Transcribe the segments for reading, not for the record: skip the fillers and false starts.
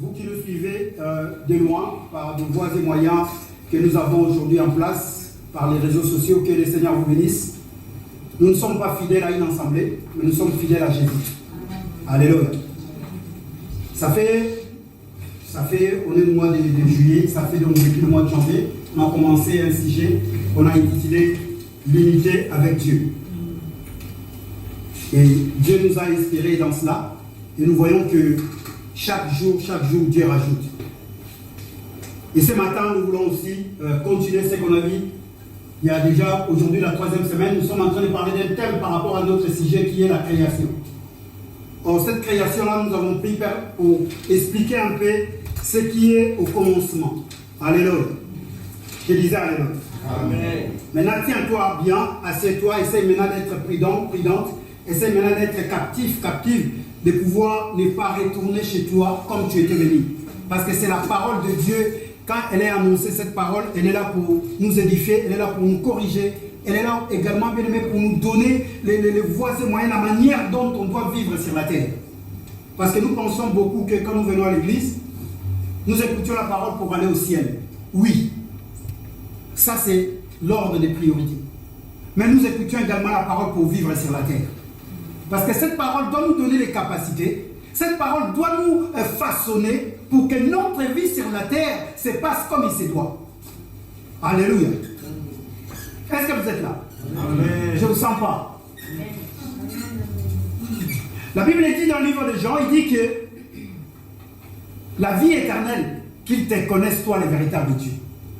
vous qui nous suivez de loin, par de voies et moyens que nous avons aujourd'hui en place, par les réseaux sociaux, que le Seigneur vous bénisse. Nous ne sommes pas fidèles à une assemblée, mais nous sommes fidèles à Jésus. Alléluia. Ça fait, on est le mois de juillet, ça fait donc depuis le mois de janvier, on a commencé un sujet qu'on a intitulé l'unité avec Dieu. Et Dieu nous a inspirés dans cela, et nous voyons que chaque jour, Dieu rajoute. Et ce matin, nous voulons aussi continuer ce qu'on a vu. Il y a déjà aujourd'hui la 3e semaine, nous sommes en train de parler d'un thème par rapport à notre sujet qui est la création. Or, cette création-là, nous avons pris pour expliquer un peu ce qui est au commencement. Alléluia. Je disais Alléluia. Amen. Maintenant, tiens-toi bien, assieds-toi, essaye maintenant d'être prudente, essaye maintenant d'être captive, de pouvoir ne pas retourner chez toi comme tu étais venu. Parce que c'est la parole de Dieu. Quand elle est annoncée, cette parole, elle est là pour nous édifier, elle est là pour nous corriger, elle est là également, bien aimé, pour nous donner les voies et moyens, la manière dont on doit vivre sur la terre. Parce que nous pensons beaucoup que quand nous venons à l'église, nous écoutions la parole pour aller au ciel. Oui, ça c'est l'ordre des priorités. Mais nous écoutions également la parole pour vivre sur la terre. Parce que cette parole doit nous donner les capacités. Cette parole doit nous façonner pour que notre vie sur la terre se passe comme il se doit. Alléluia. Est-ce que vous êtes là? Amen. Je ne le sens pas. La Bible dit dans le livre de Jean, il dit que la vie éternelle, qu'ils te connaissent toi, le véritable Dieu.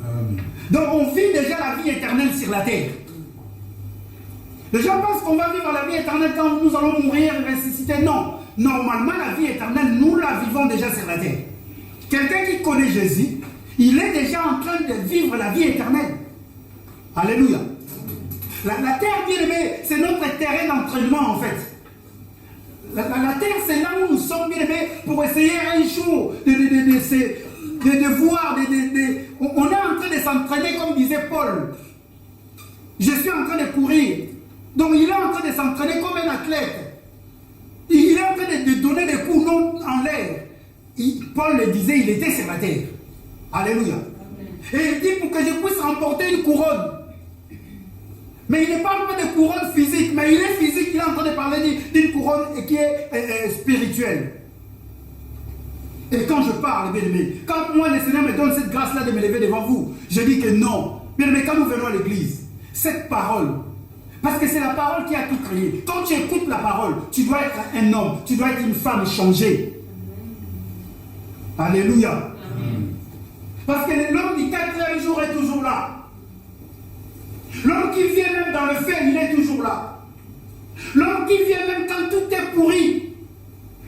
Amen. Donc on vit déjà la vie éternelle sur la terre. Les gens pensent qu'on va vivre la vie éternelle quand nous allons mourir et ressusciter. Non. Normalement, la vie éternelle, nous la vivons déjà sur la terre. Quelqu'un qui connaît Jésus, il est déjà en train de vivre la vie éternelle. Alléluia. La terre, bien aimé, c'est notre terrain d'entraînement en fait. La terre, c'est là où nous sommes, bien aimés, pour essayer un jour de voir, on est en train de s'entraîner comme disait Paul. Je suis en train de courir. Donc il est en train de s'entraîner comme un athlète. Il est en train de donner des coups non en l'air. Paul le disait, il était sur la terre. Alléluia. Et il dit pour que je puisse remporter une couronne. Mais il ne parle pas de couronne physique, mais il est physique, il est en train de parler d'une couronne qui est spirituelle. Et quand je parle, bien aimé, quand moi le Seigneur me donne cette grâce-là de me lever devant vous, je dis que non. Bien aimé, quand nous venons à l'église, cette parole, parce que c'est la parole qui a tout créé. Quand tu écoutes la parole, tu dois être un homme, tu dois être une femme changée. Alléluia. Amen. Parce que l'homme du 4e jour est toujours là. L'homme qui vient même dans le feu, il est toujours là. L'homme qui vient même quand tout est pourri,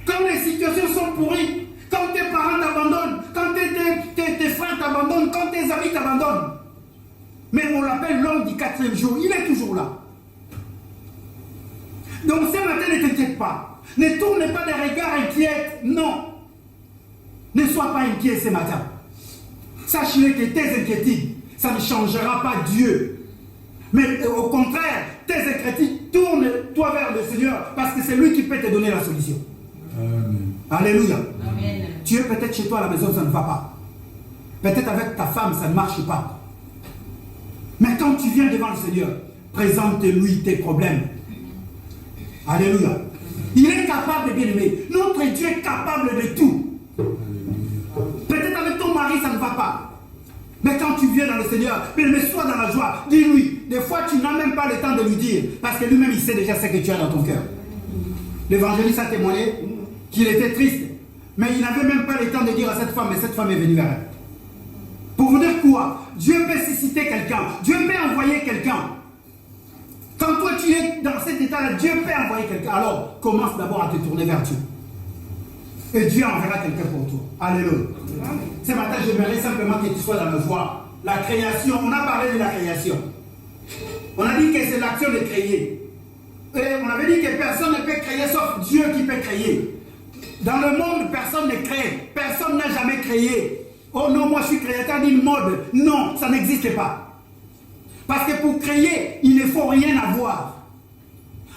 quand les situations sont pourries, quand tes parents t'abandonnent, quand tes frères t'abandonnent, quand tes amis t'abandonnent. Mais on l'appelle l'homme du 4e jour, il est toujours là. Donc ce matin, ne t'inquiète pas. Ne tourne pas des regards inquiets. Non. Ne sois pas inquiet ce matin. Sache-le que tes inquiétudes, ça ne changera pas Dieu. Mais au contraire, tes inquiétudes, tourne-toi vers le Seigneur parce que c'est lui qui peut te donner la solution. Amen. Alléluia. Amen. Tu es peut-être chez toi à la maison, ça ne va pas. Peut-être avec ta femme, ça ne marche pas. Mais quand tu viens devant le Seigneur, présente-lui tes problèmes. Alléluia. Il est capable de bien aimer. Notre Dieu est capable de tout. Peut-être avec ton mari, ça ne va pas. Mais quand tu viens dans le Seigneur, mais sois dans la joie. Dis-lui. Des fois, tu n'as même pas le temps de lui dire. Parce que lui-même, il sait déjà ce que tu as dans ton cœur. L'évangéliste a témoigné qu'il était triste. Mais il n'avait même pas le temps de dire à cette femme, mais cette femme est venue vers elle. Pour vous dire quoi? Dieu peut susciter quelqu'un. Dieu peut envoyer quelqu'un. Quand toi tu es dans cet état-là, Dieu peut envoyer quelqu'un. Alors, commence d'abord à te tourner vers Dieu. Et Dieu enverra quelqu'un pour toi. Alléluia. Ce matin, j'aimerais simplement que tu sois dans la joie. La création, on a parlé de la création. On a dit que c'est l'action de créer. Et on avait dit que personne ne peut créer sauf Dieu qui peut créer. Dans le monde, personne ne crée. Personne n'a jamais créé. Oh non, moi je suis créateur d'une mode. Non, ça n'existe pas. Parce que pour créer, il ne faut rien avoir.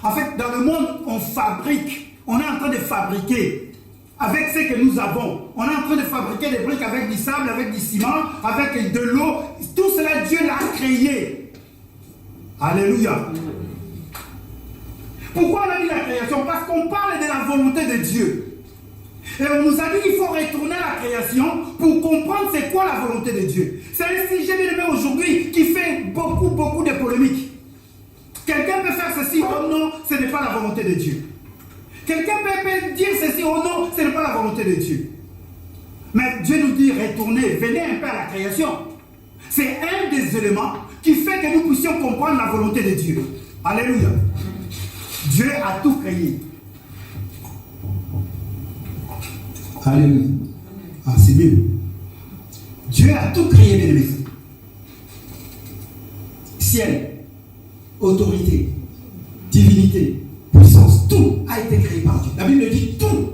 En fait, dans le monde, on fabrique. On est en train de fabriquer. Avec ce que nous avons, on est en train de fabriqué des briques avec du sable, avec du ciment, avec de l'eau. Tout cela, Dieu l'a créé. Alléluia. Pourquoi on a dit la création? Parce qu'on parle de la volonté de Dieu. Et on nous a dit qu'il faut retourner à la création pour comprendre c'est quoi la volonté de Dieu. C'est un sujet bien aimé aujourd'hui qui fait beaucoup de polémiques. Quelqu'un peut faire ceci, oh non, ce n'est pas la volonté de Dieu. Quelqu'un peut dire ceci, oh non, ce n'est pas la volonté de Dieu. Mais Dieu nous dit, retournez, venez un peu à la création. C'est un des éléments qui fait que nous puissions comprendre la volonté de Dieu. Alléluia. Dieu a tout créé. Alléluia. Ah, c'est mieux. Dieu a tout créé, bien aimé. Ciel, autorité, divinité, puissance, tout a été créé par Dieu. La Bible dit tout.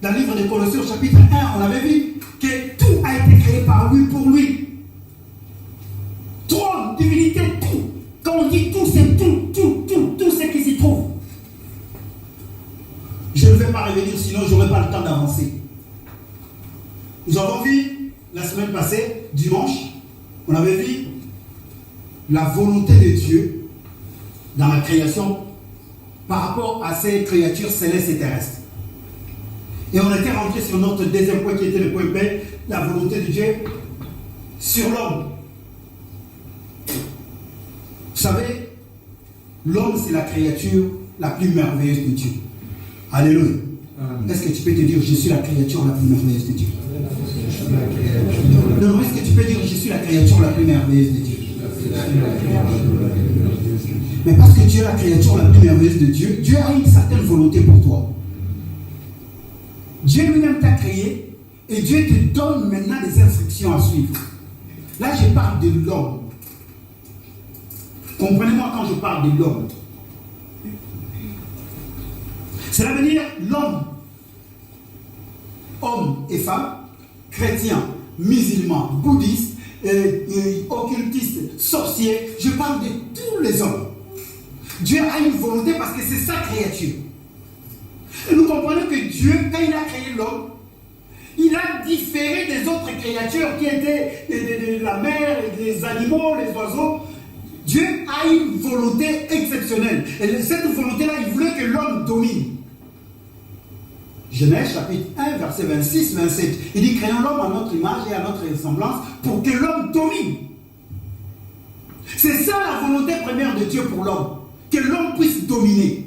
Dans le livre de Colossiens, chapitre 1, on avait vu que tout a été créé par lui, pour lui. Trône, divinité, tout. Quand on dit tout, c'est tout ce qui s'y trouve. Je ne vais pas revenir, sinon je n'aurai pas le temps d'avancer. Nous avons vu la semaine passée, dimanche, on avait vu la volonté de Dieu dans la création par rapport à ces créatures célestes et terrestres. Et on était rentré sur notre deuxième point qui était le point B, la volonté de Dieu sur l'homme. Vous savez, l'homme c'est la créature la plus merveilleuse de Dieu. Alléluia. Est-ce que tu peux te dire je suis la créature la plus merveilleuse de Dieu? Non, est-ce que tu peux dire je suis la créature la plus merveilleuse de Dieu? Mais parce que tu es la créature la plus merveilleuse de Dieu, Dieu a une certaine volonté pour toi. Dieu lui-même t'a créé et Dieu te donne maintenant des instructions à suivre. Là, je parle de l'homme. Comprenez-moi quand je parle de l'homme. Cela veut dire l'homme, homme et femme, chrétiens, musulmans, bouddhistes, occultistes, sorciers, je parle de tous les hommes. Dieu a une volonté parce que c'est sa créature. Et nous comprenons que Dieu, quand il a créé l'homme, il a différé des autres créatures qui étaient de la mer, les animaux, les oiseaux. Dieu a une volonté exceptionnelle. Et cette volonté-là, il voulait que l'homme domine. Genèse chapitre 1, verset 26-27. Il dit, créons l'homme à notre image et à notre ressemblance pour que l'homme domine. C'est ça la volonté première de Dieu pour l'homme. Que l'homme puisse dominer.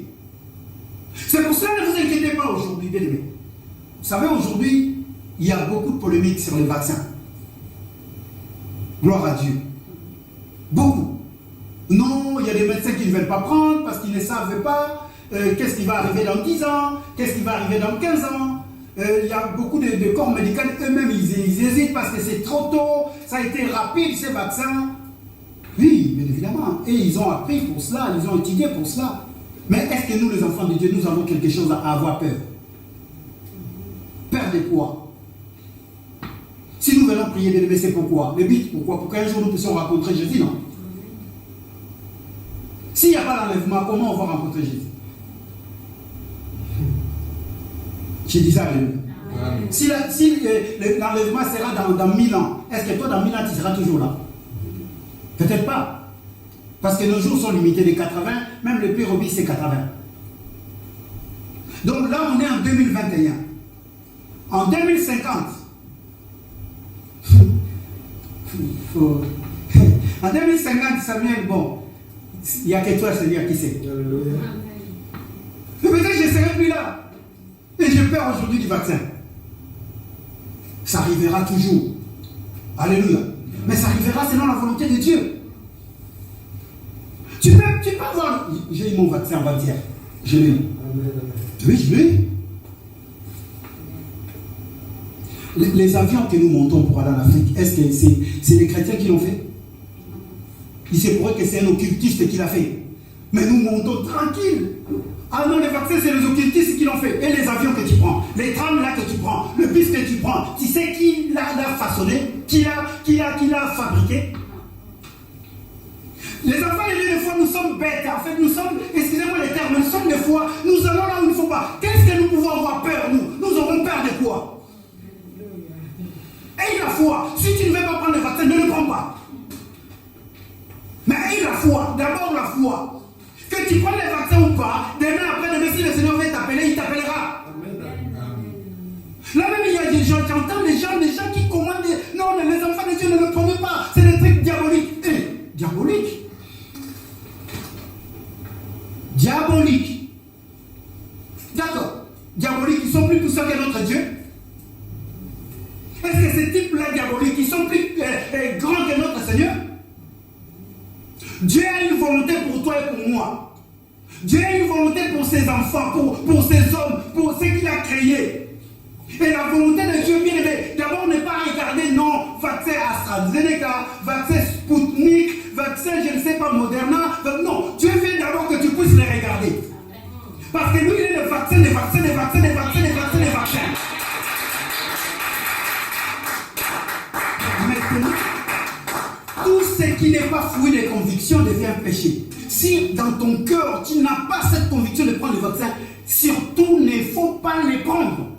C'est pour cela que ne vous inquiétez pas aujourd'hui, bien aimés. Vous savez, aujourd'hui, il y a beaucoup de polémiques sur les vaccins. Gloire à Dieu. Beaucoup. Non, il y a des médecins qui ne veulent pas prendre parce qu'ils ne savent pas qu'est-ce qui va arriver dans 10 ans, qu'est-ce qui va arriver dans 15 ans. Il y a beaucoup de corps médicaux, eux-mêmes, ils hésitent parce que c'est trop tôt, ça a été rapide ces vaccins. Oui, bien évidemment. Et ils ont appris pour cela, ils ont étudié pour cela. Mais est-ce que nous, les enfants de Dieu, nous avons quelque chose à avoir peur? Peur de quoi? Si nous venons prier, bien aimé, c'est pourquoi? Le but, pourquoi? Pour qu'un jour nous puissions rencontrer Jésus, non? S'il n'y a pas l'enlèvement, comment on va rencontrer Jésus? Je dis ça, si l'enlèvement sera dans 1000 ans, est-ce que toi, dans 1000 ans, tu seras toujours là? Peut-être pas. Parce que nos jours sont limités de 80, même le plus robust, c'est 80. Donc là, on est en 2021. En 2050, en 2050, Samuel, bon, il n'y a que toi, Seigneur, qui sait. Mais peut-être que je ne serai plus là. Et j'ai peur aujourd'hui du vaccin. Ça arrivera toujours. Alléluia. Mais ça arrivera selon la volonté de Dieu. Tu peux avoir... J'ai eu mon vaccin avant-hier. Je l'ai eu. Oui, je l'ai eu. Les avions que nous montons pour aller en Afrique, est-ce que c'est les chrétiens qui l'ont fait? Il se pourrait que c'est un occultiste qui l'a fait. Mais nous montons tranquille. Ah non, les vaccins, c'est les occultistes qui l'ont fait. Et les avions que tu prends, les trams là que tu prends, le bus que tu prends, tu sais qui l'a façonné, qui l'a fabriqué? Les enfants, des fois, nous sommes bêtes. En fait, nous sommes, excusez-moi les termes, nous sommes des fois, nous allons là où il ne faut pas. Qu'est-ce que nous pouvons avoir peur, nous? Nous aurons peur de quoi? la foi. Si tu ne veux pas prendre le vaccin, ne le prends pas. Mais aie la foi, d'abord la foi. Que tu prennes le vaccin ou pas, demain après, demain, si le Seigneur veut t'appeler, il t'appellera. Là même, il y a des gens, j'entends des gens qui commandent, non, les enfants de Dieu ne le prenez pas, c'est des trucs diaboliques. Diabolique. Diabolique. D'accord. Diaboliques, ils sont plus puissants que notre Dieu. Est-ce que ces types-là diaboliques, ils sont plus grands que notre Seigneur? Dieu a une volonté pour toi et pour moi. Dieu a une volonté pour ses enfants, pour ses hommes, pour ce qu'il a créé. Et la volonté de Dieu, bien aimé, d'abord ne pas regarder, non, vaccin AstraZeneca, vaccin Sputnik, vaccin, je ne sais pas, Moderna. Non, Dieu veut d'abord que tu puisses les regarder. Parce que lui, il est le vaccin, les vaccins. Maintenant, tout ce qui n'est pas fruit des convictions devient péché. Si dans ton cœur, tu n'as pas cette conviction de prendre le vaccin, surtout ne faut pas les prendre.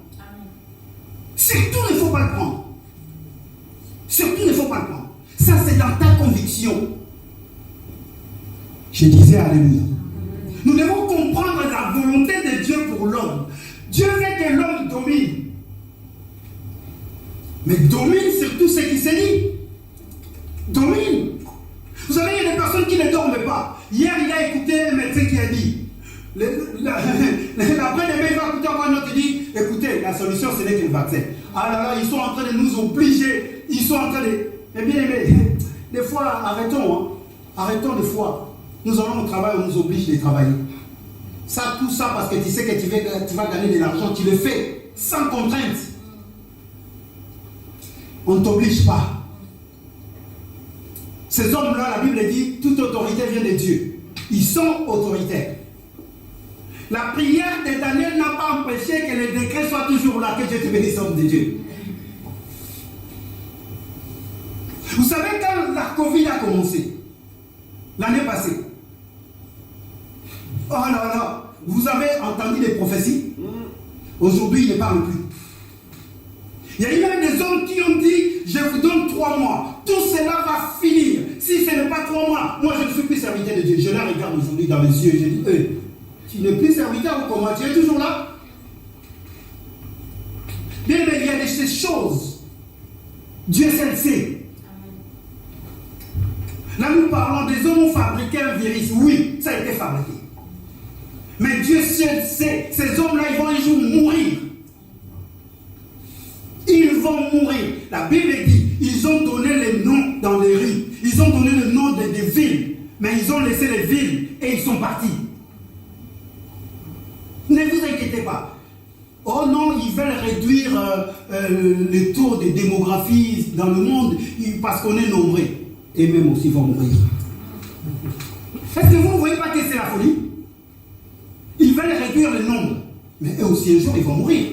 Surtout ne faut pas le prendre. Surtout ne faut pas le prendre. Ça, c'est dans ta conviction. Je disais alléluia. Nous devons comprendre la volonté de Dieu pour l'homme. Dieu veut que l'homme domine. Mais domine surtout ce qui se dit. Domine. Vous savez, il y a des personnes qui ne dorment pas. Hier, il a écouté un médecin qui a dit, après-demain, il va écouter encore un autre qui dit, écoutez, la solution, ce n'est que le vaccin. Ah là là, ils sont en train de nous obliger. Ils sont en train de... Eh bien, des fois, arrêtons. Hein. Arrêtons des fois. Nous allons au travail, on nous oblige de travailler. Ça, tout ça, parce que tu sais que tu vas gagner de l'argent, tu le fais sans contrainte. On ne t'oblige pas. Ces hommes-là, la Bible dit, toute autorité vient de Dieu. Ils sont autoritaires. La prière de Daniel n'a pas empêché que les décrets soient toujours là, que Dieu te bénisse, homme de Dieu. Vous savez, quand la Covid a commencé, l'année passée, oh là là, vous avez entendu les prophéties? Aujourd'hui, ils ne parlent plus. Il y a eu même des hommes qui ont dit, je vous donne 3 mois. Tout cela va finir. Si ce n'est pas 3 mois, moi je ne suis plus serviteur de Dieu. Je la regarde aujourd'hui dans les yeux. Je dis, tu n'es plus serviteur ou comment? Tu es toujours là? Bien, mais il y a ces choses. Dieu seul le sait. Là, nous parlons des hommes ont fabriqué un virus. Oui, ça a été fabriqué. Mais Dieu seul sait. Ces hommes-là, ils vont un jour mourir. Ils vont mourir. La Bible dit, ils ont donné les noms dans les rues. Ils ont donné le nom des villes. Mais ils ont laissé les villes et ils sont partis. Ne vous inquiétez pas. Oh non, ils veulent réduire le taux de démographie dans le monde parce qu'on est nombreux. Et même aussi, ils vont mourir. Est-ce que vous ne voyez pas que c'est la folie? Ils veulent réduire le nombre. Mais eux aussi, un jour, ils vont mourir.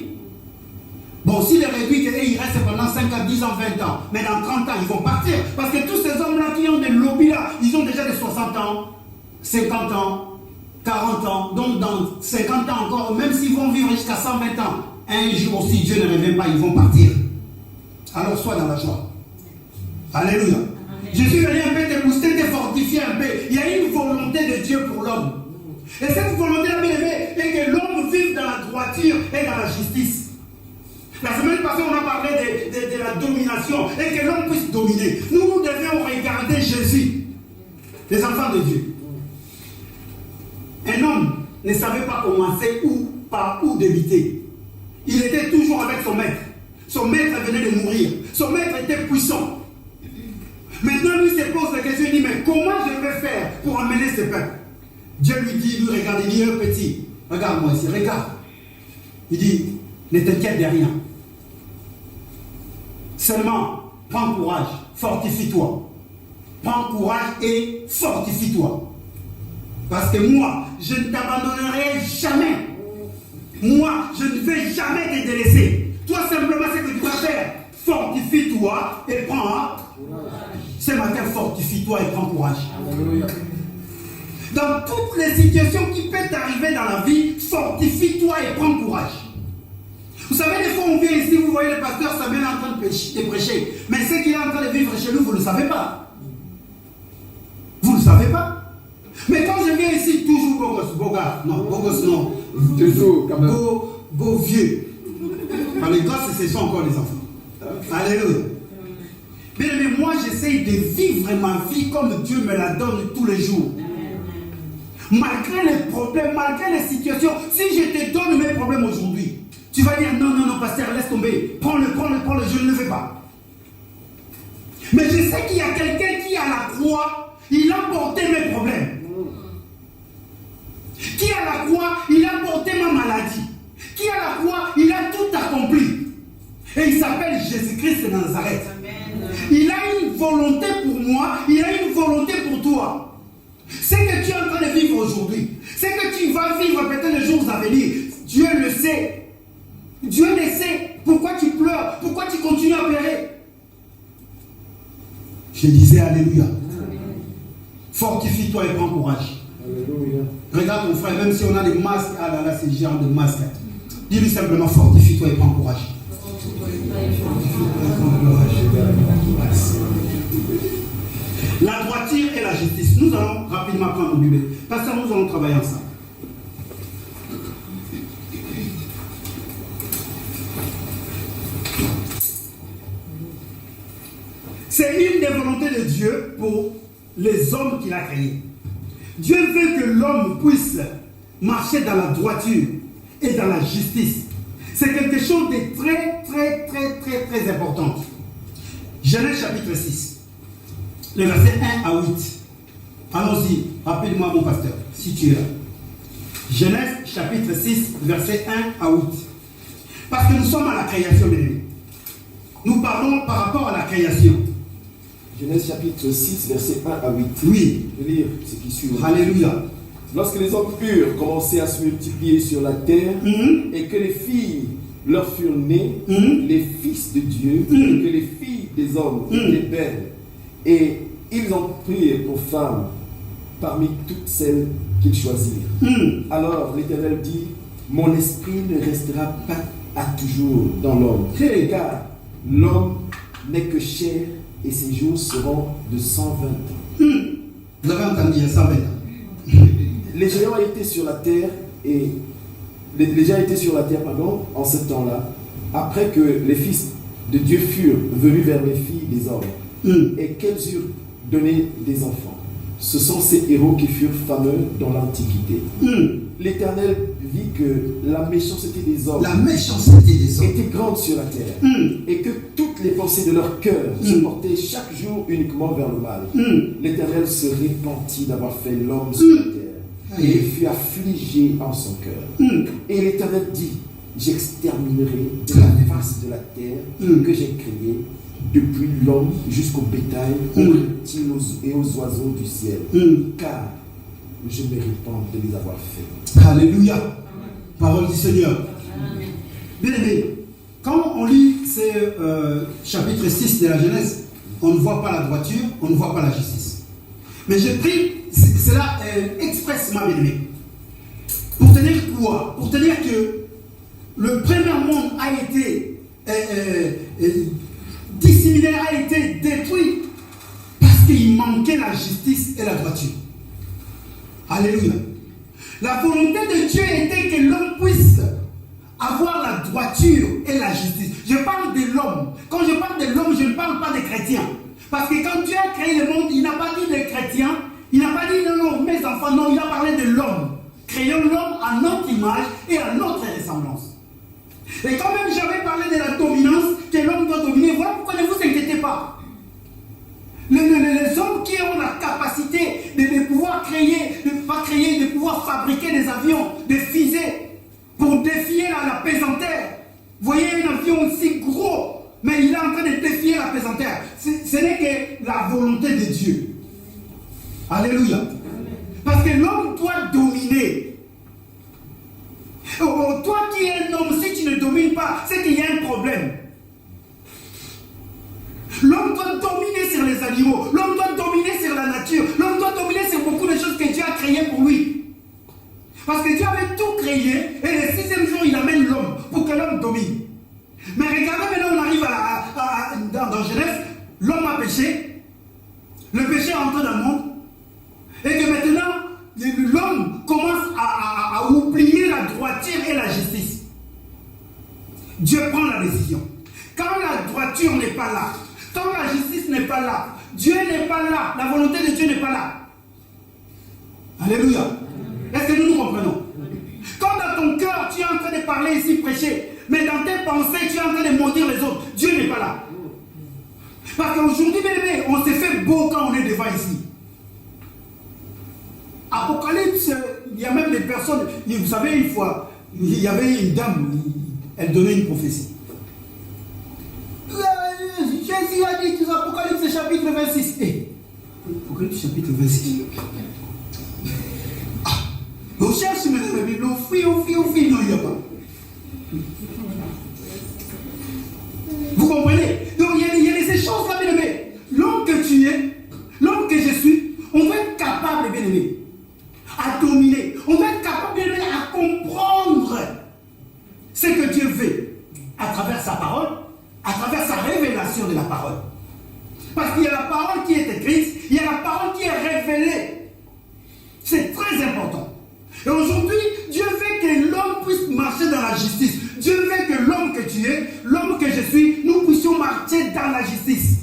Bon, s'ils les réduisent, ils restent pendant 5 ans, 10 ans, 20 ans. Mais dans 30 ans, ils vont partir. Parce que tous ces hommes-là qui ont des lobbies là, ils ont déjà des 60 ans, 50 ans, 40 ans. Donc dans 50 ans encore, même s'ils vont vivre jusqu'à 120 ans, un jour, si Dieu ne revient pas, ils vont partir. Alors sois dans la joie. Alléluia. Amen. Je suis venu un peu te booster, te fortifier un peu. Il y a une volonté de Dieu pour l'homme. Et cette volonté-là, bien aimé, est que l'homme vive dans la droiture et dans la justice. La semaine passée, on a parlé de la domination et que l'homme puisse dominer. Nous devions regarder Jésus, les enfants de Dieu. Un homme ne savait pas commencer par où débuter. Il était toujours avec son maître. Son maître venait de mourir. Son maître était puissant. Maintenant, lui se pose la question, il dit, mais comment je vais faire pour amener ce peuple? Dieu lui dit, regarde, il dit, petit, regarde-moi ici, regarde. Il dit, ne t'inquiète de rien. Seulement, prends courage, fortifie-toi. Prends courage et fortifie-toi. Parce que moi, je ne t'abandonnerai jamais. Moi, je ne vais jamais te délaisser. Toi, simplement, ce que tu vas faire, fortifie-toi et prends courage. Ce matin, fortifie-toi et prends courage. Alléluia. Dans toutes les situations qui peuvent t'arriver dans la vie, fortifie-toi et prends courage. Vous savez, des fois, on vient ici, vous voyez le pasteur Samuel en train de prêcher. Mais ce qu'il est en train de vivre chez nous, vous ne le savez pas. Vous ne le savez pas. Mais quand je viens ici, toujours Bogos non. Toujours, quand même. Beau vieux. Par les gosses, ce sont encore les enfants. Alléluia. Mais moi, j'essaye de vivre ma vie comme Dieu me la donne tous les jours. Malgré les problèmes, malgré les situations, si je te donne mes problèmes aujourd'hui, tu vas dire non, pasteur, laisse tomber. Prends-le, je ne le fais pas. Mais je sais qu'il y a quelqu'un qui, à la croix, il a porté mes problèmes. Qui, à la croix, il a porté ma maladie. Qui, à la croix, il a tout accompli. Et il s'appelle Jésus-Christ de Nazareth. Amen. Il a une volonté pour moi, il a une volonté pour toi. Ce que tu es en train de vivre aujourd'hui, ce que tu vas vivre peut-être les jours à venir, Dieu le sait. Dieu le sait. Pourquoi tu pleures? Pourquoi tu continues à pleurer? Je disais Alléluia. Fortifie-toi et prends courage. Alléluia. Regarde ton frère, même si on a des masques, ah là là, c'est le genre de masque. Dis-lui simplement fortifie-toi et prends courage. La droiture et la justice. Nous allons rapidement prendre le Bible. Parce que nous allons travailler ensemble. C'est une des volontés de Dieu pour les hommes qu'il a créés. Dieu veut que l'homme puisse marcher dans la droiture et dans la justice. C'est quelque chose de très important. Genèse chapitre 6. Le verset 1 à 8. Allons-y, rappelle-moi mon pasteur, si tu es là. Genèse chapitre 6, verset 1 à 8. Parce que nous sommes à la création, mes amis. Nous parlons par rapport à la création. Genèse chapitre 6, verset 1 à 8. Oui. Je vais lire ce qui suit. Alléluia. Lorsque les hommes purs commençaient à se multiplier sur la terre, et que les filles leur furent nées, les fils de Dieu, et que les filles des hommes étaient belles, et ils en prirent pour femmes parmi toutes celles qu'ils choisirent. Alors l'Éternel dit, mon esprit ne restera pas à toujours dans l'homme, car l'homme n'est que chair et ses jours seront de 120 ans. Vous avez entendu 120 ans. Les géants étaient sur la terre en ce temps-là, après que les fils de Dieu furent venus vers les filles des hommes, et qu'elles eurent donné des enfants. Ce sont ces héros qui furent fameux dans l'Antiquité. L'Éternel vit que la méchanceté des hommes était grande sur la terre, et que toutes les pensées de leur cœur se portaient chaque jour uniquement vers le mal. L'Éternel se repentit d'avoir fait l'homme sur la terre, et il fut affligé en son cœur. Et l'Éternel dit, j'exterminerai de la face de la terre que j'ai créée, depuis l'homme jusqu'au bétail, aux reptiles et aux oiseaux du ciel, car je me répands de les avoir faits. Alléluia. Parole du Seigneur. Bien aimé, quand on lit ce chapitre 6 de la Genèse, on ne voit pas la droiture, on ne voit pas la justice. Mais j'ai pris cela expressément, bien aimé. Pour te dire quoi? Pour te dire que le premier monde a été disséminé, a été détruit parce qu'il manquait la justice et la droiture. Alléluia. La volonté de Dieu était que l'homme puisse avoir la droiture et la justice. Je parle de l'homme. Quand je parle de l'homme, je ne parle pas des chrétiens. Parce que quand Dieu a créé le monde, il n'a pas dit des chrétiens, il n'a pas dit non, mes enfants, non, il a parlé de l'homme. Créons l'homme à notre image et à notre ressemblance. Et quand même j'avais parlé de la dominance, que l'homme doit dominer, voilà pourquoi ne vous inquiétez pas. Les hommes qui ont la capacité de pouvoir de pouvoir fabriquer des avions, des fusées, pour défier la pesanteur. Vous voyez un avion aussi gros, mais il est en train de défier la pesanteur. Ce n'est que la volonté de Dieu. Alléluia. Parce que l'homme doit dominer. Toi qui es un homme, si tu ne domines pas, c'est qu'il y a un problème. L'homme doit dominer sur les animaux, l'homme doit dominer sur la nature, l'homme doit dominer sur beaucoup de choses que Dieu a créées pour lui. Parce que Dieu avait tout créé et le 6e jour il amène l'homme pour que l'homme domine. Mais regardez maintenant, on arrive à péché, le péché est entré dans le monde, et que maintenant, l'homme commence à oublier la droiture et la justice. Dieu prend la décision. Quand la droiture n'est pas là, quand la justice n'est pas là, Dieu n'est pas là, la volonté de Dieu n'est pas là. Alléluia. Est-ce que nous nous comprenons? Quand dans ton cœur, tu es en train de parler ici, prêcher, mais dans tes pensées, tu es en train de maudire les autres, Dieu n'est pas là. Parce qu'aujourd'hui, bien aimé, on s'est fait beau quand on est devant ici. Apocalypse, il y a même des personnes, vous savez, une fois, il y avait une dame, elle donnait une prophétie. Jésus a dit dans Apocalypse chapitre 26. Apocalypse chapitre 26. On cherche maintenant la Bible, on fuit, non, il n'y a pas. Vous comprenez? Donc il y a ces choses-là, bien aimé. L'homme que tu es, l'homme que je suis, on va être capable, bien aimé, à dominer. On va être capable, bien aimé, à comprendre ce que Dieu veut à travers sa parole, à travers sa révélation de la parole. Parce qu'il y a la parole qui est écrite, il y a la parole qui est révélée. C'est très important. Et aujourd'hui, Dieu veut que l'homme puisse marcher dans la justice. Dieu veut que l'homme que tu es, l'homme que je suis, nous puissions marcher dans la justice.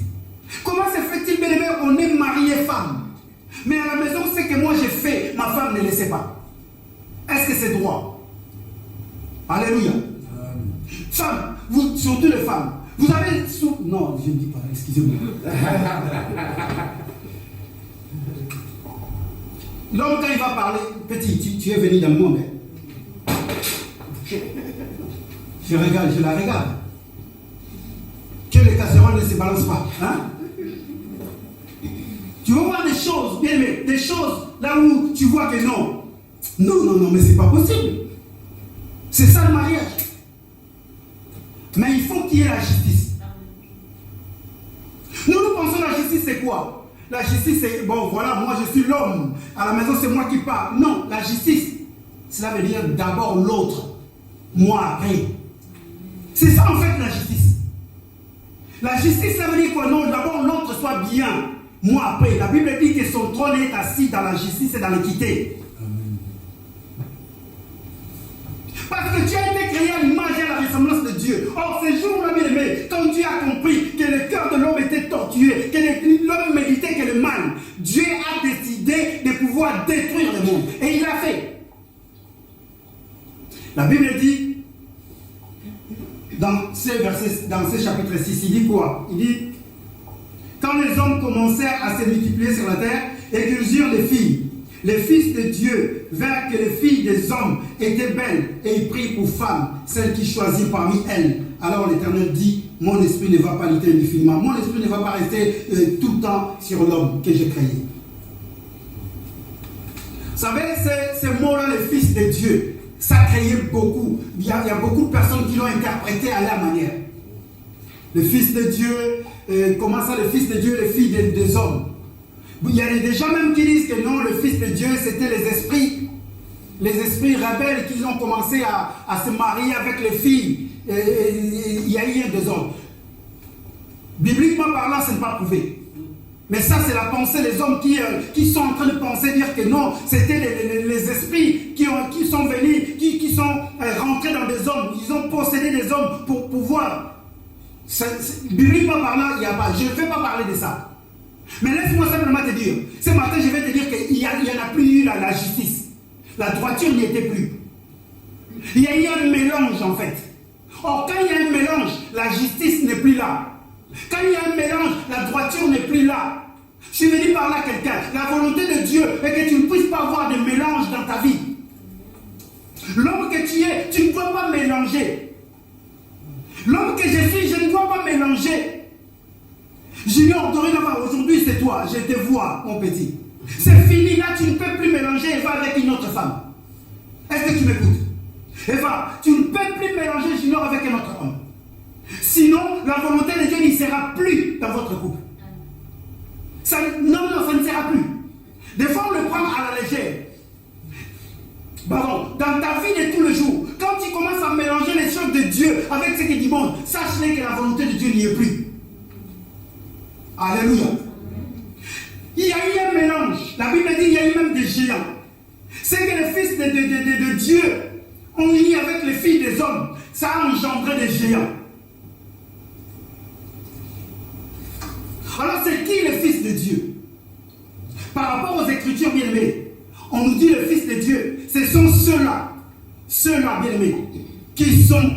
Comment se fait-il, bien aimé, on est marié femme, mais à la maison, ce que moi j'ai fait, ma femme ne le sait pas. Est-ce que c'est droit? Alléluia. Femmes, vous, surtout les femmes, vous avez... Non, je ne dis pas, excusez-moi. L'homme, quand il va parler, petit, tu es venu dans le monde. Je la regarde. Que les casseroles ne se balancent pas. Hein? Tu vas voir des choses, bien aimé, des choses là où tu vois que non. Non, mais c'est pas possible. C'est ça le mariage. Mais il faut qu'il y ait la justice. Nous pensons que la justice c'est quoi? La justice c'est, bon voilà, moi je suis l'homme, à la maison c'est moi qui parle. Non, la justice, cela veut dire d'abord l'autre, moi après. C'est ça en fait la justice. La justice ça veut dire quoi? Non, d'abord l'autre soit bien, moi après. La Bible dit que son trône est assis dans la justice et dans l'équité. Parce que tu as été créé à l'image et à la ressemblance de Dieu. Or, ces jours-là, bien aimé, quand Dieu a compris que le cœur de l'homme était tortué, que l'homme méditait que le mal, Dieu a décidé de pouvoir détruire le monde. Et il l'a fait. La Bible dit, dans ce chapitre 6, il dit quoi? Il dit, quand les hommes commencèrent à se multiplier sur la terre et qu'ils eurent des filles, les fils de Dieu virent que les filles des hommes étaient belles et ils prirent pour femmes celles qui choisirent parmi elles. Alors l'Éternel dit, mon esprit ne va pas lutter indéfiniment, mon esprit ne va pas rester tout le temps sur l'homme que j'ai créé. Vous savez, ces mots-là, les fils de Dieu, ça créait beaucoup. Il y a beaucoup de personnes qui l'ont interprété à leur manière. Le fils de Dieu, comment ça, le fils de Dieu, les filles des hommes? Il y a des gens même qui disent que non, le Fils de Dieu, c'était les esprits rebelles qui ont commencé à se marier avec les filles. Il y a eu des hommes. Bibliquement parlant, ce n'est pas prouvé. Mais ça, c'est la pensée des hommes qui sont en train de penser, dire que non, c'était les esprits qui sont venus, qui sont rentrés dans des hommes. Ils ont possédé des hommes pour pouvoir. Bibliquement parlant, il n'y a pas. Je ne vais pas parler de ça. Mais laisse-moi simplement te dire, ce matin je vais te dire qu'il n'y en a plus eu la justice. La droiture n'y était plus. Il y a eu un mélange en fait. Or quand il y a un mélange, la justice n'est plus là. Quand il y a un mélange, la droiture n'est plus là. Je suis venu parler à quelqu'un. La volonté de Dieu est que tu ne puisses pas avoir de mélange dans ta vie. L'homme que tu es, tu ne dois pas mélanger. L'homme que je suis, je ne dois pas mélanger. Junior, dorénavant, aujourd'hui c'est toi, je te vois, mon petit. C'est fini, là tu ne peux plus mélanger Eva avec une autre femme. Est-ce que tu m'écoutes? Eva, tu ne peux plus mélanger Junior avec un autre homme. Sinon, la volonté de Dieu n'y sera plus dans votre couple. Non, ça ne sera plus. Des fois, on le prend à la légère. Pardon, dans ta vie de tous les jours, quand tu commences à mélanger les choses de Dieu avec ce qui est du monde, sache-le que la volonté de Dieu n'y est plus. Alléluia. Il y a eu un mélange. La Bible dit qu'il y a eu même des géants. C'est que les fils de Dieu ont uni avec les filles des hommes. Ça a engendré des géants. Alors c'est qui les fils de Dieu? Par rapport aux Écritures bien-aimées, on nous dit les fils de Dieu, ce sont ceux-là bien-aimés, qui sont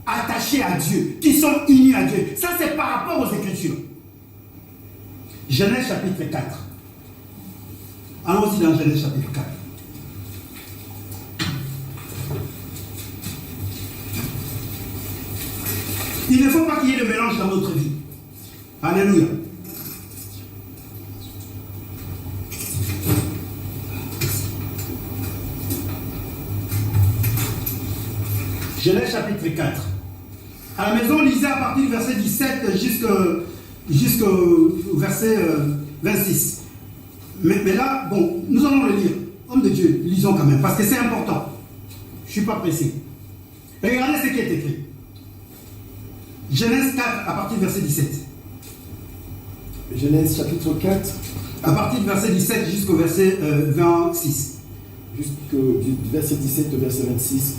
attachés à Dieu, qui sont unis à Dieu. Ça c'est par rapport aux Écritures. Genèse chapitre 4. Allons-y dans Genèse chapitre 4. Il ne faut pas qu'il y ait de mélange dans notre vie. Alléluia. Genèse chapitre 4. À la maison, lisez à partir du verset 17 jusqu'au verset 26. Mais là, bon, nous allons le lire. Homme de Dieu, lisons quand même, parce que c'est important. Je ne suis pas pressé. Regardez ce qui est écrit. Genèse 4, à partir du verset 17. Genèse chapitre 4. À partir du verset 17 jusqu'au verset 26. Jusqu'au verset 17 au verset 26.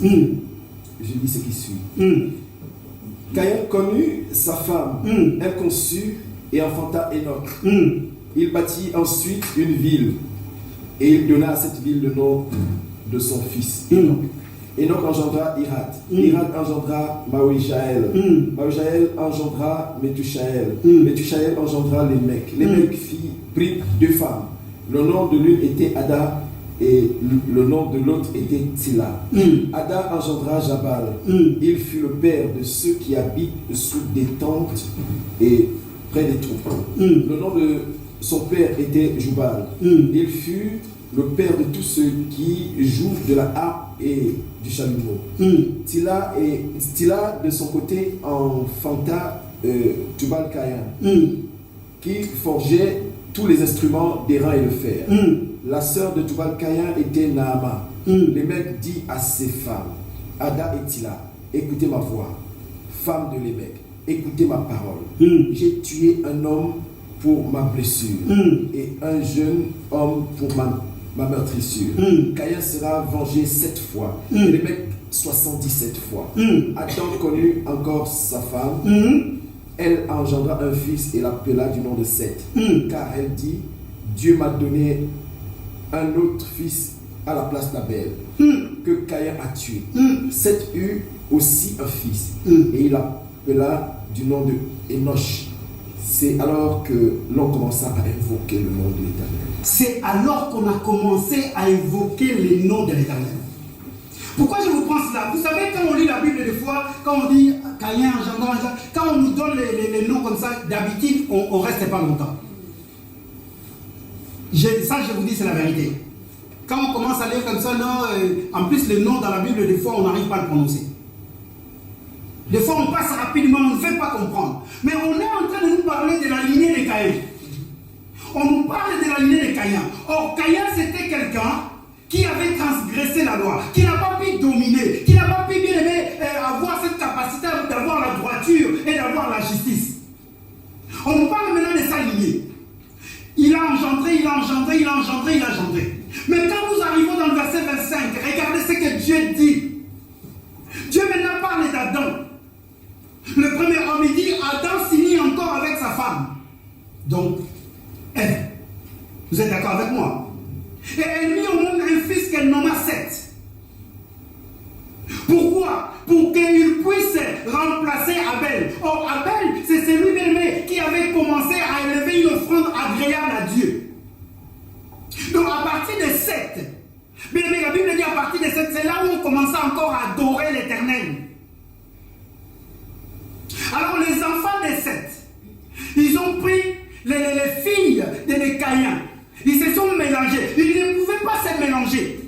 Je lis ce qui suit. Caïn connut sa femme, elle conçut et enfanta Enoch. Il bâtit ensuite une ville et il donna à cette ville le nom de son fils Enoch. Enoch engendra Irad. Irad engendra Mahujaël. Mahujaël engendra Métushaël. Métushaël engendra Lémec. Lémec prit 2 femmes. Le nom de l'une était Ada et le nom de l'autre était Tila. Ada engendra Jabal. Il fut le père de ceux qui habitent sous des tentes et près des troupeaux. Le nom de son père était Jubal. Il fut le père de tous ceux qui jouent de la harpe et du chalumeau. Tila de son côté enfanta Tubal-Caïn, qui forgeait tous les instruments d'airain et de fer. La sœur de Tubal-Caïn était Naama. Le mec dit à ses femmes, Ada et Tila, écoutez ma voix, femme de Lémec, écoutez ma parole. J'ai tué un homme pour ma blessure et un jeune homme pour ma meurtrissure. Caïn sera vengé 7 fois, et Lémec 77 fois. Adam connut encore sa femme. Elle engendra un fils et l'appela du nom de Seth, car elle dit, Dieu m'a donné un autre fils à la place d'Abel, que Caïn a tué. Seth eut aussi un fils, et il l'appela du nom de Enoch. C'est alors que l'on commença à invoquer le nom de l'Éternel. C'est alors qu'on a commencé à évoquer les noms de l'Éternel. Pourquoi je vous prends cela? Vous savez, quand on lit la Bible des fois, quand on dit Caïn, quand on nous donne les noms comme ça, d'habitude, on ne reste pas longtemps. Ça, je vous dis, c'est la vérité. Quand on commence à lire comme ça, en plus, les noms dans la Bible, des fois, on n'arrive pas à le prononcer. Des fois, on passe rapidement, on ne fait pas comprendre. Mais on est en train de nous parler de la lignée de Caïn. On nous parle de la lignée de Caïn. Or, Caïn, c'était quelqu'un qui avait transgressé la loi, qui n'a pas pu dominer, qui n'a pas pu bien aimer avoir cette capacité d'avoir la droiture et d'avoir la justice. On nous parle maintenant de sa lignée. Il a engendré. Mais quand nous arrivons dans le verset 25, regardez ce que Dieu dit. Dieu maintenant parle d'Adam. Le premier homme, il dit, Adam s'unit encore avec sa femme. Donc, elle. Vous êtes d'accord avec moi? Et elle mit au monde un fils qu'elle nomma Seth. Pourquoi? Pour qu'il puisse remplacer Abel. Or, Abel, c'est celui même qui avait commencé à élever une offrande agréable à Dieu. Donc, à partir de Seth, mais la Bible dit à partir de Seth, c'est là où on commençait encore à adorer l'Éternel. Alors, les enfants de Seth, ils ont pris les filles de Caïn. Ils se sont mélangés. Ils ne pouvaient pas se mélanger.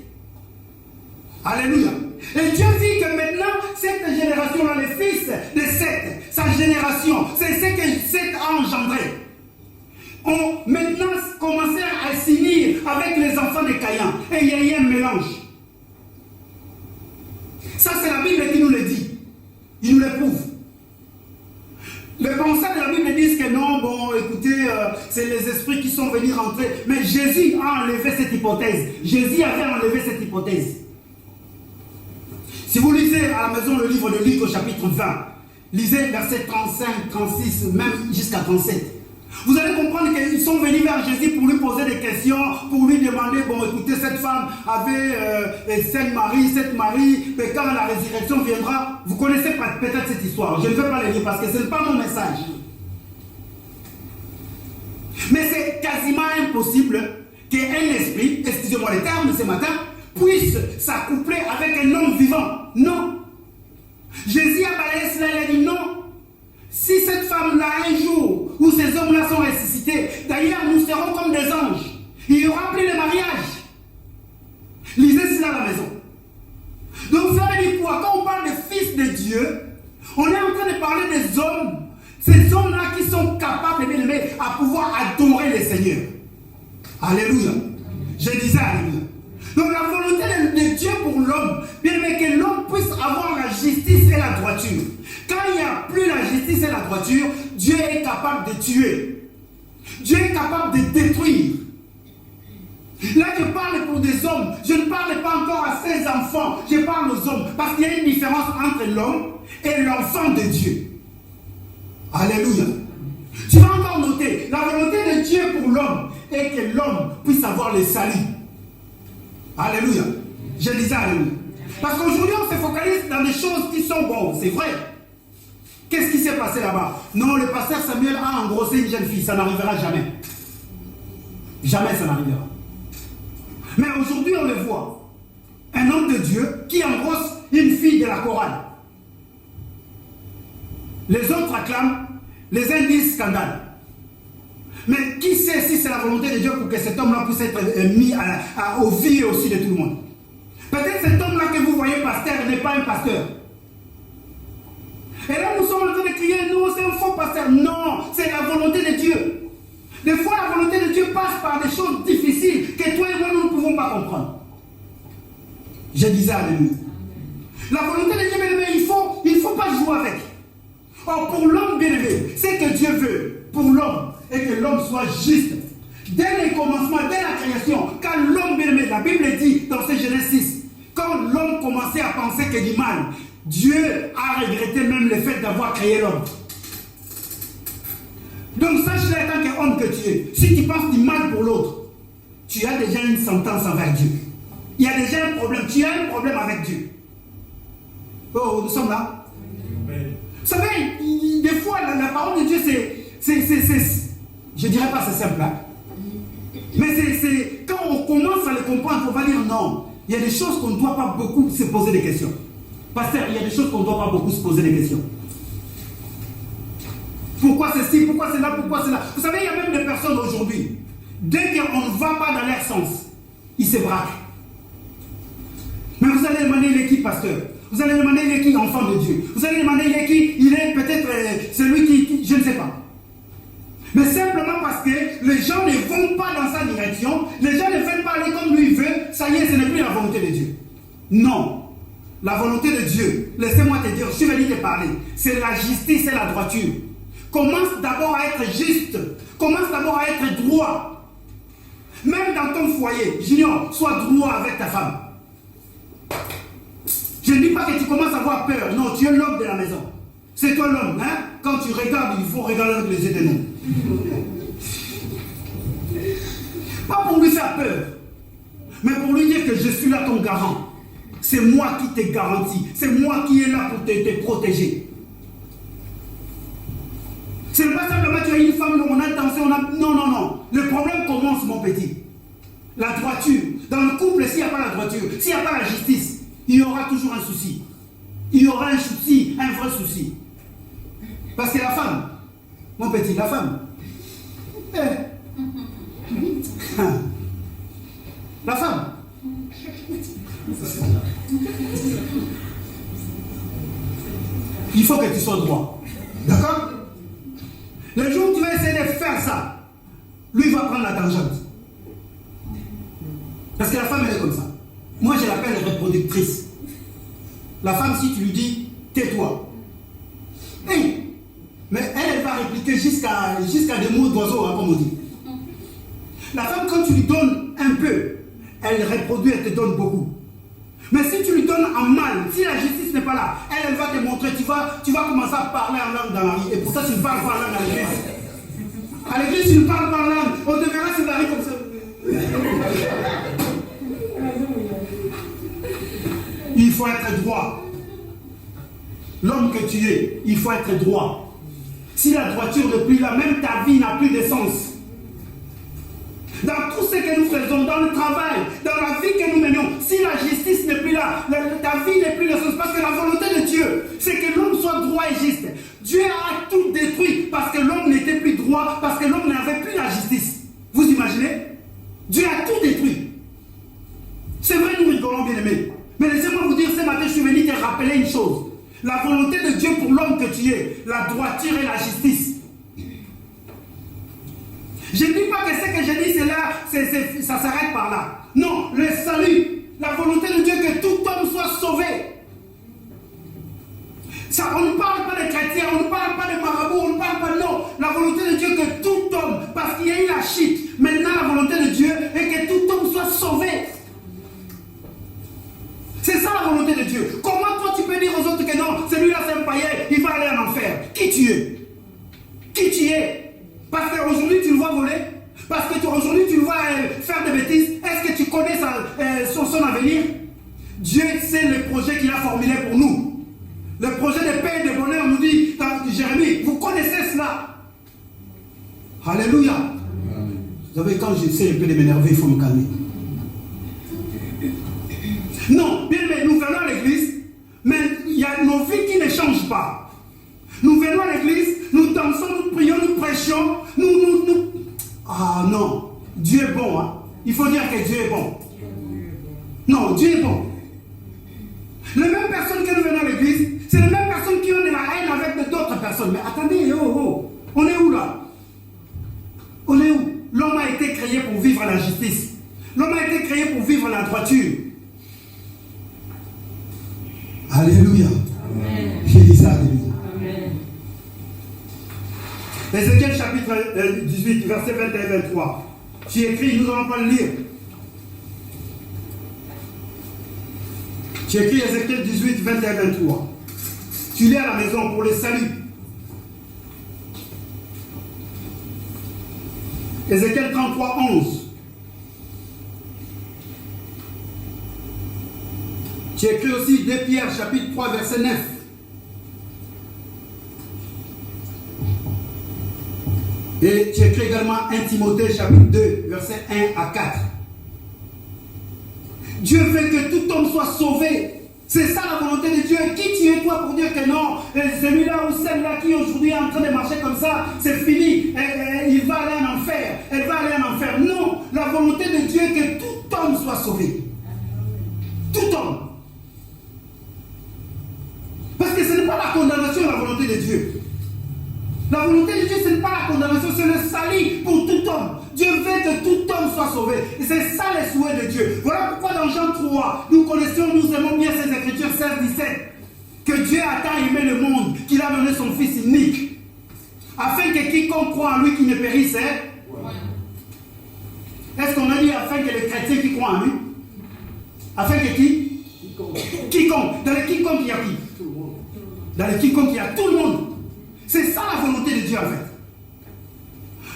Alléluia. Et Dieu dit que maintenant, cette génération-là, les fils de Seth, sa génération, c'est ce que Seth a engendré, ont maintenant commencé à s'unir avec les enfants de Caïn. Et il y a eu un mélange. Ça, c'est la Bible qui nous le dit. Il nous le prouve. Les penseurs de la Bible disent que non, bon, écoutez, c'est les esprits qui sont venus rentrer. Mais Jésus a enlevé cette hypothèse. Jésus avait enlevé cette hypothèse. Si vous lisez à la maison le livre de Luc au chapitre 20, lisez versets 35, 36, même jusqu'à 37. Vous allez comprendre qu'ils sont venus vers Jésus pour lui poser des questions, pour lui demander, bon écoutez, cette femme avait 5 maris, 7 maris, mais quand la résurrection viendra, vous connaissez peut-être cette histoire, je ne vais pas la lire parce que ce n'est pas mon message. Mais c'est quasiment impossible qu'un esprit, excusez-moi les termes ce matin, puisse s'accoupler avec un homme vivant. Non. Jésus a balayé cela, il a dit non. Si cette femme-là, un jour, où ces hommes-là sont ressuscités, d'ailleurs, nous serons comme des anges. Il y aura plus de mariage. Lisez cela à la maison. Donc, ça veut dire quoi? Quand on parle des fils de Dieu, on est en train de parler des hommes, ces hommes-là qui sont capables, bien aimés, à pouvoir adorer le Seigneur. Alléluia. Je disais alléluia. Donc, la volonté de Dieu pour l'homme, bien aimé, que l'homme puisse avoir la justice et la droiture. Quand il n'y a plus la justice et la droiture, Dieu est capable de tuer. Dieu est capable de détruire. Là, je parle pour des hommes. Je ne parle pas encore à ses enfants. Je parle aux hommes. Parce qu'il y a une différence entre l'homme et l'enfant de Dieu. Alléluia. Tu vas encore noter, la volonté de Dieu pour l'homme est que l'homme puisse avoir le salut. Alléluia. Je disais alléluia. Parce qu'aujourd'hui, on se focalise dans des choses qui sont bonnes. C'est vrai. Qu'est-ce qui s'est passé là-bas? Non, le pasteur Samuel a engrossé une jeune fille. Ça n'arrivera jamais. Jamais ça n'arrivera. Mais aujourd'hui, on le voit. Un homme de Dieu qui engrosse une fille de la chorale. Les autres acclament, les uns disent scandale. Mais qui sait si c'est la volonté de Dieu pour que cet homme-là puisse être mis au vie aussi de tout le monde? Peut-être cet homme-là que vous voyez pasteur n'est pas un pasteur. Et là, nous sommes en train de crier, non, c'est un faux pasteur. Non, c'est la volonté de Dieu. Des fois, la volonté de Dieu passe par des choses difficiles que toi et moi, nous ne pouvons pas comprendre. Je disais alléluia. La volonté de Dieu, bien aimé, il ne faut pas jouer avec. Or, pour l'homme, bien aimé, c'est que Dieu veut pour l'homme et que l'homme soit juste. Dès le commencement, dès la création, quand l'homme, bien aimé, la Bible dit dans ce Genèse 6, quand l'homme commençait à penser que du mal, Dieu a regretté même le fait d'avoir créé l'homme. Donc sache-le en tant qu'homme que tu es. Si tu penses du mal pour l'autre, tu as déjà une sentence envers Dieu. Il y a déjà un problème. Tu as un problème avec Dieu. Oh, nous sommes là. Vous savez, des fois, la parole de Dieu, je ne dirais pas c'est simple. Hein? Mais c'est quand on commence à le comprendre, on va dire non. Il y a des choses qu'on ne doit pas beaucoup se poser des questions. Pasteur, il y a des choses qu'on ne doit pas beaucoup se poser des questions. Pourquoi ceci, pourquoi cela, pourquoi cela? Vous savez, il y a même des personnes aujourd'hui, dès qu'on ne va pas dans leur sens, ils se braquent. Mais vous allez demander il est qui pasteur? Vous allez demander il est qui enfant de Dieu? Vous allez demander il est qui? Il est peut-être celui qui, je ne sais pas. Mais simplement parce que les gens ne vont pas dans sa direction, les gens ne veulent pas aller comme lui veut, ça y est, ce n'est plus la volonté de Dieu. Non. La volonté de Dieu, laissez-moi te dire, je suis venu te parler, c'est la justice et la droiture. Commence d'abord à être juste, commence d'abord à être droit. Même dans ton foyer, Junior, sois droit avec ta femme. Je ne dis pas que tu commences à avoir peur, non, tu es l'homme de la maison. C'est toi l'homme, hein? Quand tu regardes, il faut regarder avec les yeux de nous. Pas pour lui faire peur, mais pour lui dire que je suis là ton garant. C'est moi qui te garantis. C'est moi qui est là pour te protéger. Ce n'est pas simplement tu as une femme, on a dansé, on a... Non, non, non. Le problème commence, mon petit. La droiture. Dans le couple, s'il n'y a pas la droiture, s'il n'y a pas la justice, il y aura toujours un souci. Il y aura un souci, un vrai souci. Parce que la femme, mon petit, la femme, la femme, il faut que tu sois droit. D'accord? Le jour où tu vas essayer de faire ça, lui va prendre la tangente. Parce que la femme, elle est comme ça. Moi, je l'appelle reproductrice. La femme, si tu lui dis, tais-toi. Mais elle va répliquer jusqu'à jusqu'à des mots d'oiseaux, hein, comme on dit. La femme, quand tu lui donnes un peu, elle reproduit, elle te donne beaucoup. Mais si tu lui donnes en mal, si la justice n'est pas là, elle va te montrer, tu vas commencer à parler en langue dans la rue. Et pour ça, tu ne parles pas en langue à l'église. À l'église, tu ne parles pas en langue. On te verra sur la rue comme ça. Il faut être droit. L'homme que tu es, il faut être droit. Si la droiture n'est plus là, même ta vie n'a plus de sens. Dans tout ce que nous faisons, dans le travail, dans la vie que nous menons, si la justice n'est plus là, ta vie n'est plus de sens. Parce que la volonté de Dieu, c'est que l'homme soit droit et juste. Dieu a tout détruit parce que l'homme n'était plus droit, parce que l'homme n'avait plus la justice. Vous imaginez? Dieu a tout détruit. C'est vrai, nous rigolons, bien aimés. Mais laissez-moi vous dire, ce matin, je suis venu te rappeler une chose. La volonté de Dieu pour l'homme que tu es, la droiture et la justice. Je ne dis pas que ce que je dis, c'est là, ça s'arrête par là. Non, le salut, la volonté de Dieu que tout homme soit sauvé. Ça, on ne parle pas de chrétiens, on ne parle pas de marabouts, on ne parle pas, non. La volonté de Dieu que tout homme, parce qu'il y a eu la chute, maintenant la volonté de Dieu est que tout homme soit sauvé. C'est ça la volonté de Dieu. Comment toi tu peux dire aux autres que non, celui-là c'est un païen, il va aller en enfer? Qui tu es? Qui tu es? Parce qu'aujourd'hui tu le vois voler, parce qu'aujourd'hui tu le vois faire des bêtises. Est-ce que tu connais son avenir? Dieu sait le projet qu'il a formulé pour nous. Le projet de paix et de bonheur nous dit dans Jérémie, vous connaissez cela. Alléluia. Amen. Vous savez, quand j'essaie un peu de m'énerver, il faut me calmer. Non, bien, mais nous venons à l'église, mais il y a nos vies qui ne changent pas. Nous venons à l'église, nous dansons, nous prions, nous prêchons, nous... Ah non, Dieu est bon, hein. Il faut dire que Dieu est bon. Non, Dieu est bon. Les mêmes personnes que nous venons à l'église, c'est les mêmes personnes qui ont de la haine avec d'autres personnes. Mais attendez, on est où là? On est où? L'homme a été créé pour vivre la justice. L'homme a été créé pour vivre la droiture. Alléluia. Amen. J'ai dit ça, alléluia. Amen. Ézéchiel chapitre 18, verset 21 et 23. Tu écris, nous n'allons pas le lire. Tu écris Ézéchiel 18, 21 et 23. Tu lis à la maison pour le salut. Ézéchiel 33, 11. Tu écris aussi 2 Pierre chapitre 3 verset 9. Et tu écris également 1 Timothée chapitre 2 verset 1 à 4. Dieu veut que tout homme soit sauvé. C'est ça la volonté de Dieu. Qui tu es toi pour dire que non, celui-là ou celle-là qui aujourd'hui est en train de marcher comme ça, c'est fini, il va aller en enfer, elle va aller en enfer. Non, la volonté de Dieu est que tout homme soit sauvé. Tout homme. Parce que ce n'est pas la condamnation, la volonté de Dieu. La volonté de Dieu, ce n'est pas la condamnation, c'est le salut pour tout homme. Dieu veut que tout homme soit sauvé. Et c'est ça le souhait de Dieu. Voilà pourquoi dans Jean 3, nous connaissons, nous aimons bien ces écritures 16, 17. Que Dieu a tant aimé le monde qu'il a donné son Fils unique. Afin que quiconque croit en lui qui ne périsse. Est-ce qu'on a dit afin que les chrétiens qui croient en lui? Afin que qui? Quiconque. Dans les quiconque, il y a qui? Dans les quiconque, il y a tout le monde. C'est ça la volonté de Dieu en fait.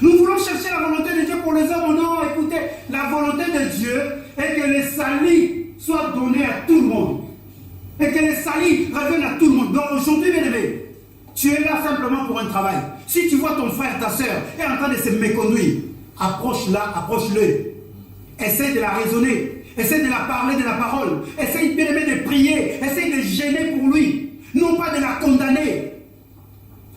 Nous voulons chercher la volonté de Dieu pour les hommes. Non, écoutez, la volonté de Dieu est que le salut soit donné à tout le monde. Et que le salut revienne à tout le monde. Donc aujourd'hui, bien aimé, tu es là simplement pour un travail. Si tu vois ton frère, ta soeur est en train de se méconduire, approche-la, approche-le. Essaye de la raisonner. Essaye de la parler de la parole. Essaye bien aimé de prier. Essaye de gêner pour lui. Non pas de la condamner.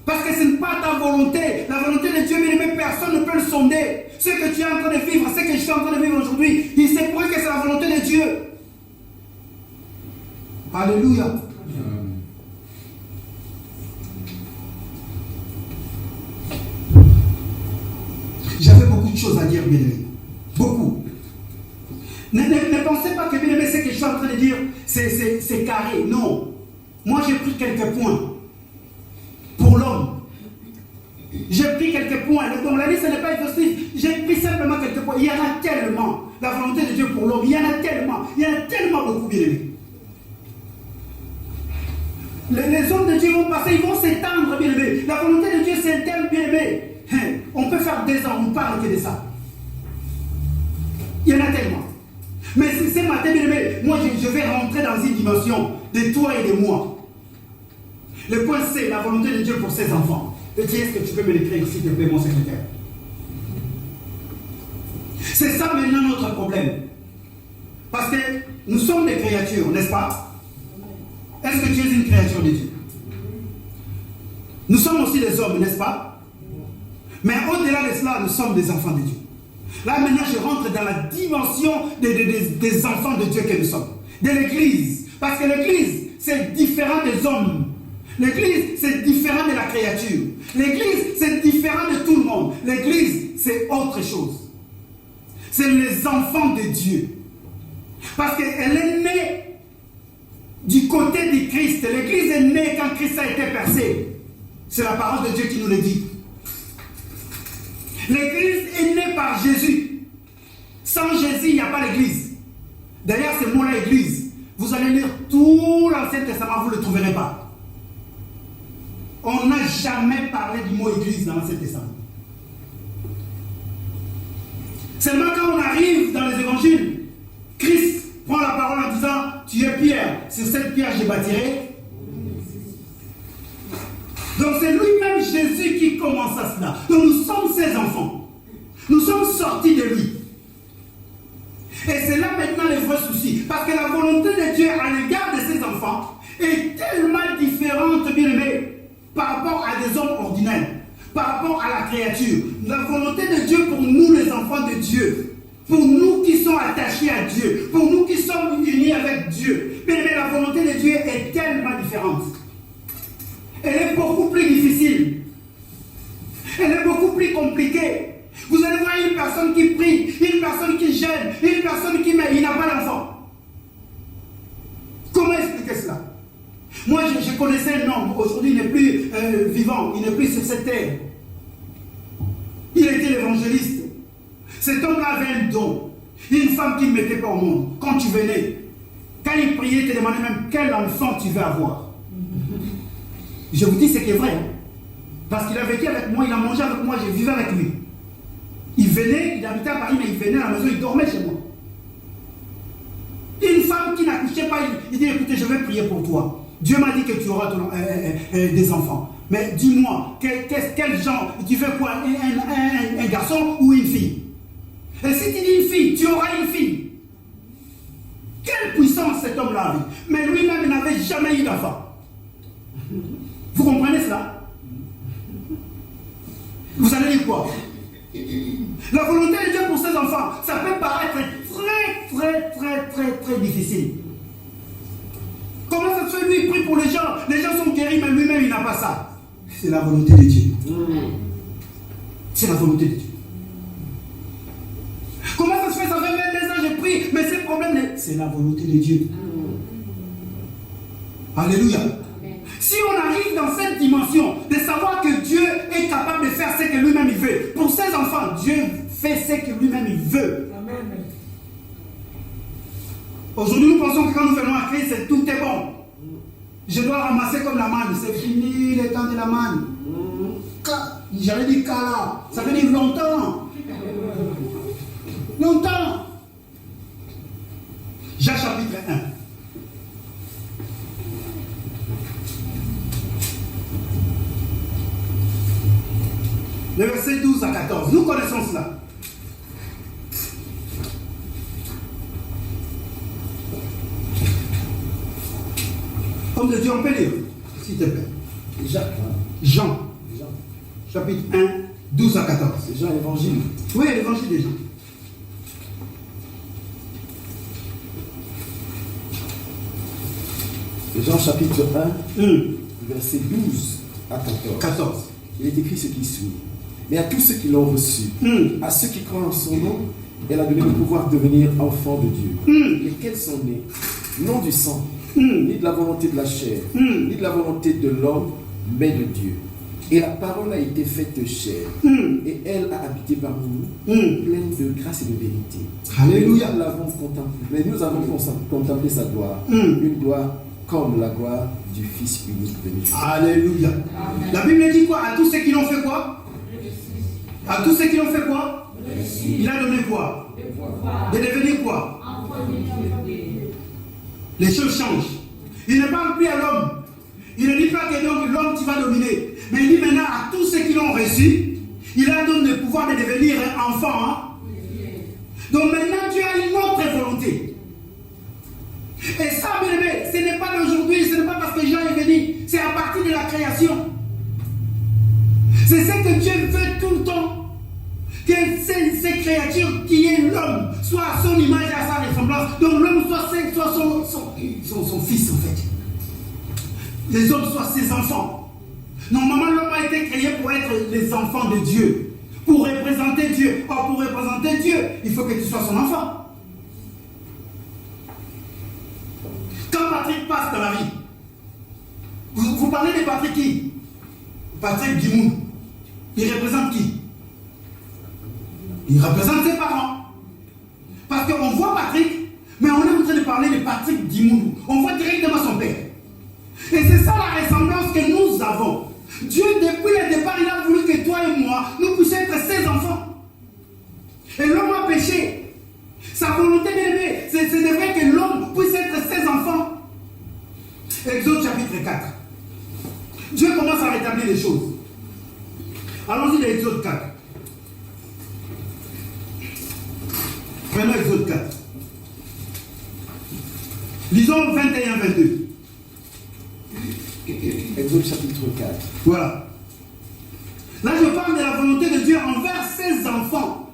Parce que ce n'est pas ta volonté. La volonté de Dieu, bien aimé, personne ne peut le sonder. Ce que tu es en train de vivre, ce que je suis en train de vivre aujourd'hui, il sait pour que c'est la volonté de Dieu. Alléluia. J'avais beaucoup de choses à dire, bien aimé. Beaucoup. Ne pensez pas que, bien aimé, ce que je suis en train de dire, c'est carré. Non. Moi, j'ai pris quelques points. Pour l'homme, j'ai pris quelques quelques points. Donc la liste n'est pas exhaustive. J'ai pris simplement quelques points. Il y en a tellement. La volonté de Dieu pour l'homme, il y en a tellement. Il y en a tellement beaucoup, bien aimés. Les hommes de Dieu vont passer, ils vont s'étendre, bien aimés. La volonté de Dieu s'étend, bien aimés. On peut faire 2 ans, on ne peut arrêter de ça. Il y en a tellement. Mais ce matin, bien aimé, moi je vais rentrer dans une dimension de toi et de moi. Le point c'est la volonté de Dieu pour ses enfants. Et dis, est-ce que tu peux me l'écrire, s'il te plaît, mon secrétaire? C'est ça maintenant notre problème. Parce que nous sommes des créatures, n'est-ce pas? Est-ce que tu es une créature de Dieu? Nous sommes aussi des hommes, n'est-ce pas? Mais au-delà de cela, nous sommes des enfants de Dieu. Là maintenant, je rentre dans la dimension des enfants de Dieu que nous sommes. De l'Église. Parce que l'Église, c'est différent des hommes. L'Église, c'est différent de la créature. L'Église, c'est différent de tout le monde. L'Église, c'est autre chose. C'est les enfants de Dieu. Parce qu'elle est née du côté du Christ. L'Église est née quand Christ a été percé. C'est la parole de Dieu qui nous le dit. L'Église est née par Jésus. Sans Jésus, il n'y a pas l'Église. D'ailleurs, ce mot-là, Église, vous allez lire tout l'Ancien Testament, vous ne le trouverez pas. On n'a jamais parlé du mot Église dans l'Ancien Testament. Seulement quand on arrive dans les évangiles, Christ prend la parole en disant, tu es Pierre, sur cette pierre je bâtirai. Donc c'est lui-même Jésus qui commence à cela. Donc nous sommes ses enfants. Nous sommes sortis de lui. Et c'est là maintenant les vrais soucis. Parce que la volonté de Dieu à l'égard de ses enfants est tellement différente, bien aimé, par rapport à des hommes ordinaires, par rapport à la créature. La volonté de Dieu pour nous, les enfants de Dieu, pour nous qui sommes attachés à Dieu, pour nous qui sommes unis avec Dieu, bien aimé, la volonté de Dieu est tellement différente. Elle est beaucoup plus difficile. Elle est beaucoup plus compliquée. Vous allez voir une personne qui prie, une personne qui gêne, une personne qui met, il n'a pas d'enfant. Comment expliquer cela? Moi, je connaissais un homme, aujourd'hui il n'est plus vivant, il n'est plus sur cette terre. Il était l'évangéliste. Cet homme-là avait un don. Une femme qui ne mettait pas au monde. Quand tu venais, quand il priait, il te demandait même quel enfant tu veux avoir. Je vous dis ce qui est vrai. Hein? Parce qu'il a vécu avec moi, il a mangé avec moi, j'ai vécu avec lui. Il venait, il habitait à Paris, mais il venait à la maison, il dormait chez moi. Une femme qui n'accouchait pas, il dit, écoutez, je vais prier pour toi. Dieu m'a dit que tu auras des enfants. Mais dis-moi, quel genre, tu veux quoi, un garçon ou une fille? Et si tu dis une fille, tu auras une fille. Quelle puissance cet homme-là avait. Mais lui-même, il n'avait jamais eu d'enfant. Vous comprenez cela? Vous allez dire quoi? La volonté de Dieu pour ses enfants, ça peut paraître très difficile. Comment ça se fait? Lui, il prie pour les gens sont guéris, mais lui-même, il n'a pas ça. C'est la volonté de Dieu. C'est la volonté de Dieu. Comment ça se fait? Ça fait 22 ans, je prie, mais ces problèmes, c'est la volonté de Dieu. Alléluia. Si on arrive dans cette dimension de savoir que Dieu est capable de faire ce que lui-même il veut, pour ses enfants, Dieu fait ce que lui-même il veut. Amen. Aujourd'hui, nous pensons que quand nous venons à Christ, tout est bon. Je dois ramasser comme la manne. C'est fini le temps de la manne. J'allais dire Kala. Ça veut dire longtemps. Longtemps. Jacques chapitre 1. Le verset 12 à 14. Nous connaissons cela. Homme de Dieu, on peut lire, s'il te plaît. Jean. Chapitre 1, 12 à 14. C'est Jean l'évangile. Oui, l'évangile des Jean. Jean chapitre 1, verset 12 à 14. Il est écrit ce qui suit. Mais à tous ceux qui l'ont reçu, à ceux qui croient en son nom, elle a donné le pouvoir de devenir enfants de Dieu. Lesquels sont nés, non du sang, ni de la volonté de la chair, ni de la volonté de l'homme, mais de Dieu. Et la parole a été faite chair. Et elle a habité parmi nous, pleine de grâce et de vérité. Alléluia. Nous avons contemplé sa gloire. Une gloire comme la gloire du Fils unique de Dieu. Alléluia. La Bible dit quoi? À tous ceux qui l'ont fait quoi? À tous ceux qui l'ont fait quoi? Il a donné quoi? De devenir quoi? Les choses changent. Il ne parle plus à l'homme. Il ne dit pas que donc l'homme qui va dominer. Mais il dit maintenant à tous ceux qui l'ont reçu, il a donné le pouvoir de devenir un enfant. Hein? Donc maintenant tu as une autre volonté. Et ça, bien aimé, ce n'est pas d'aujourd'hui, ce n'est pas parce que Jean est venu, c'est à partir de la création. C'est ce que Dieu veut tout le temps. Que ces créatures qui est l'homme soit à son image et à sa ressemblance. Donc l'homme soit son fils en fait. Les hommes soient ses enfants. Normalement, l'homme a été créé pour être les enfants de Dieu, pour représenter Dieu. Or, pour représenter Dieu, il faut que tu sois son enfant. Quand Patrick passe dans la vie, vous parlez de Patrick qui? Patrick Dimoun. Il représente qui? Il représente ses parents. Parce qu'on voit Patrick, mais on est en train de parler de Patrick Dimoun. On voit directement son père. Et c'est ça la ressemblance que nous avons. Dieu, depuis le départ, il a voulu que toi et moi, nous puissions être ses enfants. Et l'homme a péché. Sa volonté bien-aimée, c'est de vrai que l'homme puisse être ses enfants. Exode chapitre 4. Dieu commence à rétablir les choses. Allons-y dans Exode 4. Prenons Exode 4. Lisons 21-22. Exode chapitre 4. Voilà. Là, je parle de la volonté de Dieu envers ses enfants.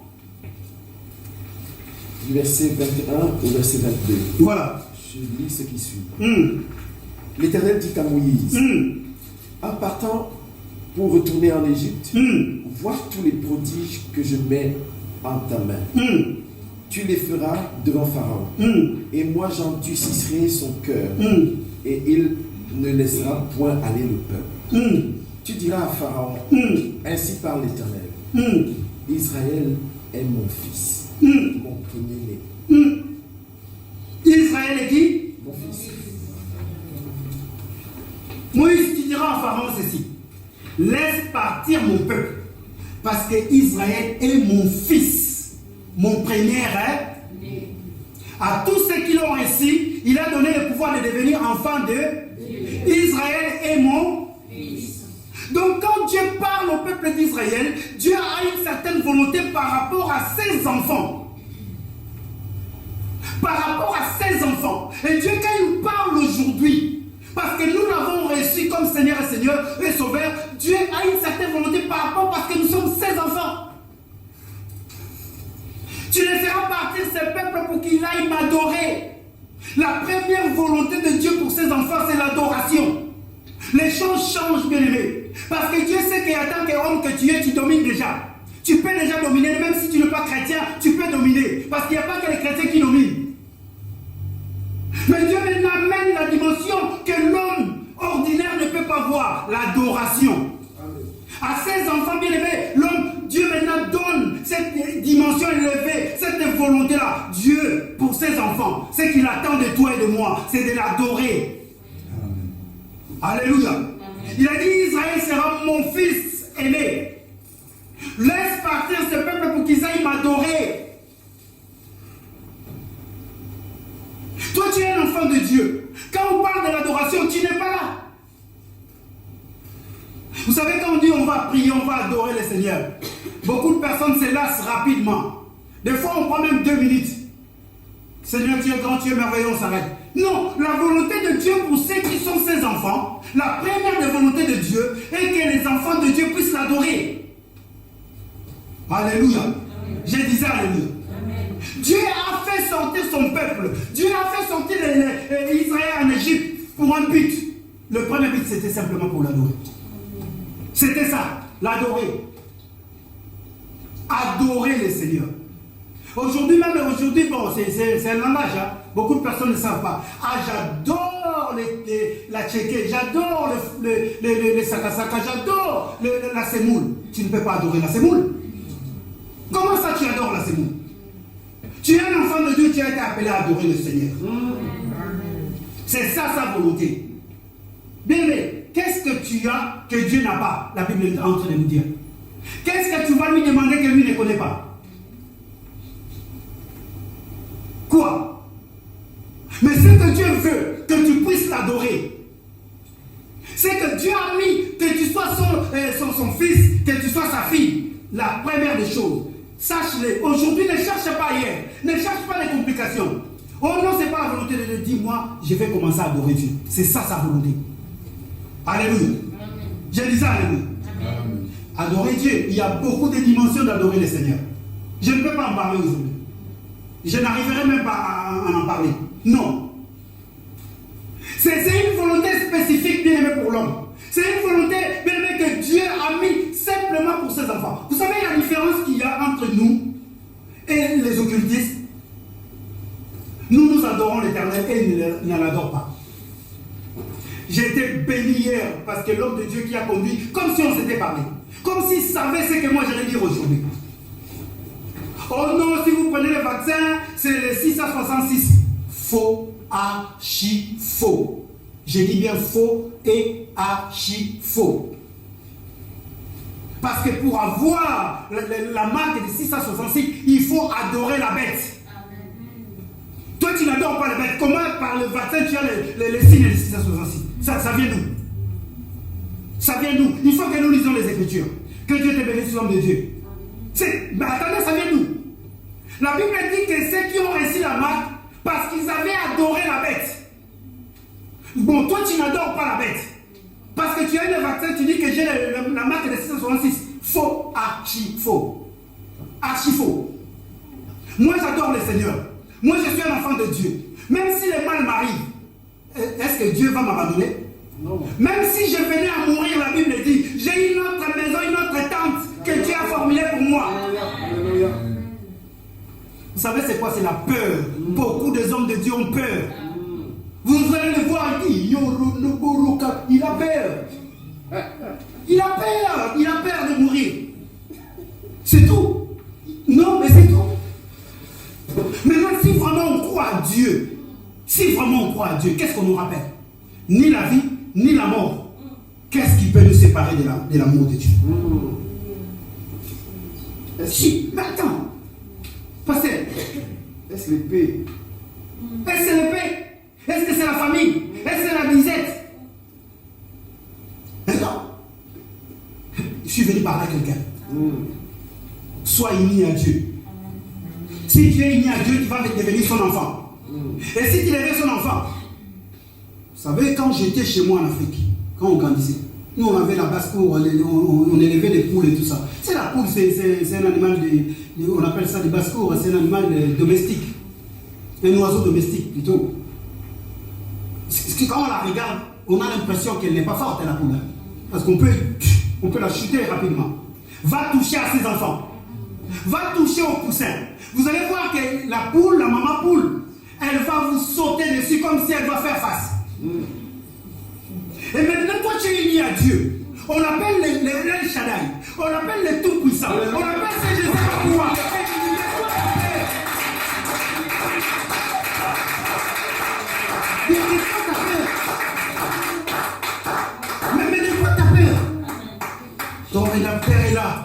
Du verset 21 au verset 22. Voilà. Je lis ce qui suit. L'Éternel dit à Moïse, en partant pour retourner en Égypte, vois tous les prodiges que je mets en ta main. Tu les feras devant Pharaon. Et moi j'endurcirai son cœur. Et il ne laissera point aller le peuple. Tu diras à Pharaon, ainsi parle l'Éternel, Israël est mon fils, mon premier-né. Israël est qui? Mon fils. Moïse, tu diras à Pharaon ceci, laisse partir mon peuple, parce que Israël est mon fils, mon premier né. À tous ceux qui l'ont reçu, il a donné le pouvoir de devenir enfant de Israël est mon fils. Donc quand Dieu parle au peuple d'Israël, Dieu a une certaine volonté par rapport à ses enfants. Par rapport à ses enfants. Et Dieu, quand il nous parle aujourd'hui, parce que nous l'avons reçu comme Seigneur et Sauveur, Dieu a une certaine volonté par rapport parce que nous sommes ses enfants. Tu laisseras partir ce peuple pour qu'il aille m'adorer. La première volonté de Dieu pour ses enfants, c'est l'adoration. Les choses changent, bien aimé. Parce que Dieu sait qu'en tant qu'homme que tu es, tu domines déjà. Tu peux déjà dominer, même si tu n'es pas chrétien, tu peux dominer. Parce qu'il n'y a pas que les chrétiens qui dominent. Mais Dieu amène la dimension que l'homme ordinaire ne peut pas voir, l'adoration. À ses enfants bien-aimés, Dieu maintenant donne cette dimension élevée, cette volonté-là. Dieu, pour ses enfants, ce qu'il attend de toi et de moi, c'est de l'adorer. Alléluia. Il a dit, Israël sera mon fils aimé. Laisse partir ce peuple pour qu'ils aillent m'adorer. Toi, tu es un enfant de Dieu. Quand on parle de l'adoration, tu n'es pas là. Vous savez, quand on dit on va prier, on va adorer le Seigneur, beaucoup de personnes se lassent rapidement. Des fois, on prend même 2 minutes. Seigneur, tu es grand, tu es merveilleux, on s'arrête. Non, la volonté de Dieu pour ceux qui sont ses enfants, la première des volontés de Dieu est que les enfants de Dieu puissent l'adorer. Alléluia. Je disais Alléluia. Dieu a fait sortir son peuple. Dieu a fait sortir Israël en Égypte pour un but. Le premier but, c'était simplement pour l'adorer. C'était ça, l'adorer. Adorer le Seigneur. Aujourd'hui, bon, c'est un langage. Hein. Beaucoup de personnes ne savent pas. Ah, j'adore la tchéké, j'adore les sakasaka, j'adore la semoule. Tu ne peux pas adorer la semoule. Comment ça tu adores la semoule? Tu es un enfant de Dieu, tu as été appelé à adorer le Seigneur. C'est ça sa volonté. Bien, mais qu'est-ce que tu as que Dieu n'a pas? La Bible est en train de nous dire. Qu'est-ce que tu vas lui demander que lui ne connaît pas? Quoi? Mais ce que Dieu veut, que tu puisses l'adorer, c'est que Dieu a mis que tu sois son fils, que tu sois sa fille. La première des choses, sache-le. Aujourd'hui, ne cherche pas hier. Ne cherche pas les complications. Oh non, ce n'est pas la volonté de Dieu. Dis-moi, je vais commencer à adorer Dieu. C'est ça sa volonté. Alléluia. Je dis ça, alléluia. Adorer Dieu, il y a beaucoup de dimensions d'adorer le Seigneur. Je ne peux pas en parler aujourd'hui. Je n'arriverai même pas à en parler. Non. C'est une volonté spécifique bien aimée pour l'homme. C'est une volonté bien aimée que Dieu a mis simplement pour ses enfants. Vous savez la différence qu'il y a entre nous et les occultistes? Nous adorons l'Éternel et ils ne l'adorent pas. J'ai été béni hier parce que l'homme de Dieu qui a conduit, comme si on s'était parlé. Comme s'il savait ce que moi j'allais dire aujourd'hui. Oh non, si vous prenez le vaccin, c'est le 666. Faux, archi faux. Je dis bien faux et archi faux. Parce que pour avoir la marque de 666, il faut adorer la bête. Toi, tu n'adores pas la bête. Comment par le vaccin tu as les signes de 666? Ça vient d'où? Ça vient d'où? Il faut que nous lisions les Écritures. Que Dieu te bénisse, l'homme de Dieu. Mais attendez, ça vient d'où? La Bible dit que ceux qui ont réussi la marque, parce qu'ils avaient adoré la bête. Bon, toi, tu n'adores pas la bête. Parce que tu as eu le vaccin, tu dis que j'ai la marque de 666. Faux, archi faux. Archi faux. Moi, j'adore le Seigneur. Moi, je suis un enfant de Dieu. Même si le mal m'arrive, est-ce que Dieu va m'abandonner? Non. Même si je venais à mourir, la Bible dit, j'ai une autre maison, une autre tente que Dieu a formulée pour moi. Alléluia. Vous savez c'est quoi? C'est la peur. Beaucoup des hommes de Dieu ont peur. Vous allez le voir, il a peur. Il a peur. Il a peur de mourir. C'est tout. Non, mais c'est tout. Maintenant, si vraiment on croit à Dieu, qu'est-ce qu'on nous rappelle? Ni la vie, ni la mort. Qu'est-ce qui peut nous séparer de l'amour de Dieu? Si, mais attends. Pasteur, est-ce l'épée? Est-ce que c'est l'épée? Est-ce que c'est la famille? Est-ce que c'est la disette? Non. Je suis venu parler à quelqu'un. Sois uni à Dieu. Si tu es uni à Dieu, tu vas devenir son enfant. Et si tu deviens son enfant, vous savez, quand j'étais chez moi en Afrique, quand on grandissait, nous on avait la basse-cour, on élevait des poules et tout ça. C'est la poule, c'est un animal, on appelle ça des basse-cour, c'est un animal domestique. Un oiseau domestique plutôt. Quand on la regarde, on a l'impression qu'elle n'est pas forte, la poule. Parce qu'on peut la chuter rapidement. Va toucher à ses enfants. Va toucher au poussin. Vous allez voir que la poule, la maman poule, elle va vous sauter dessus comme si elle va faire face. Et maintenant, toi, tu es uni à Dieu. On l'appelle le Shaddai. On l'appelle le Tout-Puissant. On l'appelle ce Jésus à pouvoir. Mais de quoi t'as peur? Ton rédempteur est là.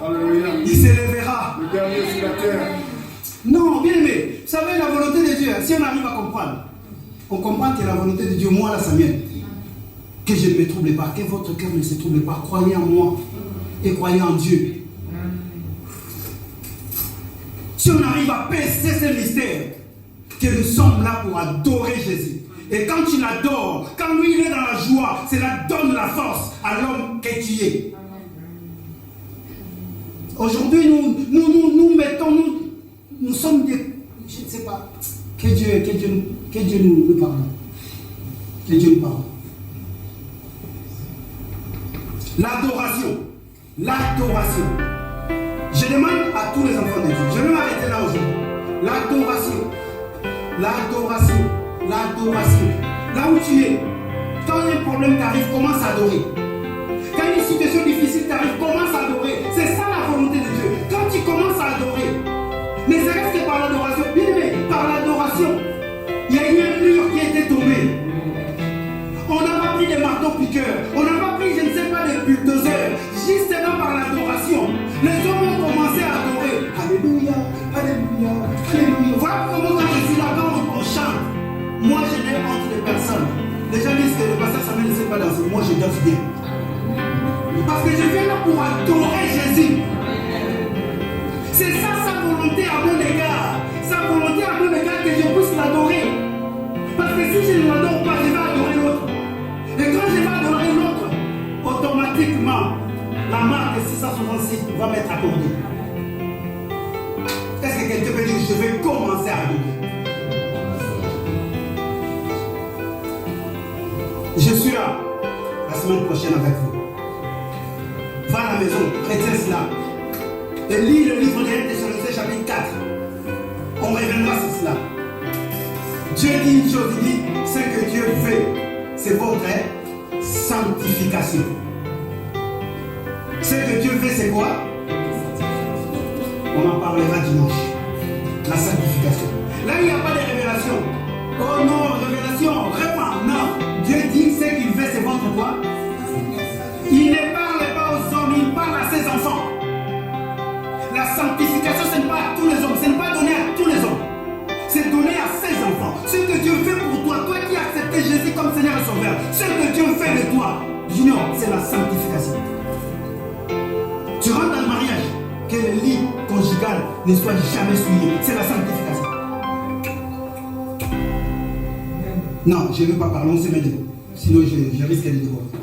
Il s'élèvera. Le dernier sur la terre. Non, bien aimé. Vous savez, la volonté de Dieu, si on arrive à comprendre, on comprend que la volonté de Dieu, moi, la Samuel, que je ne me trouble pas, que votre cœur ne se trouble pas. Croyez en moi et croyez en Dieu. Si on arrive à percer ce mystère, que nous sommes là pour adorer Jésus. Et quand tu l'adores, quand lui il est dans la joie, cela donne la force à l'homme que tu es. Aujourd'hui, nous mettons, nous sommes des... Je ne sais pas. Que Dieu nous parle. Que Dieu nous parle. L'adoration. L'adoration. Je demande à tous les enfants de Dieu. Je vais m'arrêter là aujourd'hui. L'adoration. L'adoration. L'adoration. Là où tu es, Quand un problème t'arrive, commence à adorer. Quand une situation difficile t'arrive, commence à adorer. C'est ça la volonté de Dieu. Quand tu commences à adorer, ne serait-ce que par l'adoration, bien aimé, par l'adoration, il y a eu un mur qui était tombé. On n'a pas pris des marteaux piqueurs, on n'a pas pris, je ne sais pas, des bulldozers. Justement par l'adoration, les hommes ont commencé à adorer. Alléluia, alléluia, alléluia. Voilà comment quand je suis là, quand on chante, moi je n'ai honte de personne. Les gens disent que le pasteur Samuel ne sait pas danser, moi je danse bien. Parce que je viens là pour adorer Jésus. C'est ça sa volonté à mon égard. Sa volonté à mon égard que je puisse l'adorer. Parce que si je ne l'adore pas, je vais adorer l'autre. Et quand je vais adorer l'autre, automatiquement, la marque 666 va m'être accordée. Est-ce que quelqu'un peut dire je vais commencer à adorer? Je suis là la semaine prochaine avec vous. Va à la maison, retiens cela. Et lis le livre de 1 Thessaloniciens chapitre 4. On reviendra sur cela. Dieu dit une chose, il dit, ce que Dieu fait, c'est votre sanctification. Ce que Dieu fait, c'est quoi? On en parlera dimanche. La sanctification. Là, il n'y a pas de révélation. Oh non, révélation, vraiment, non. Dieu dit, ce qu'il fait, c'est votre quoi? Il ne parle pas aux hommes, il parle à ses enfants. La sanctification, ce n'est pas à tous les hommes, ce n'est pas donné à tous les hommes. C'est donné à ses enfants. Ce que Dieu fait pour toi, toi qui as accepté Jésus comme Seigneur et Sauveur, ce que Dieu fait de toi, Junior, c'est la sanctification. Tu rentres dans le mariage, que le lit conjugal ne soit jamais souillé. C'est la sanctification. Non, je ne veux pas parler, on se met debout. Sinon, je risque de dévoiler.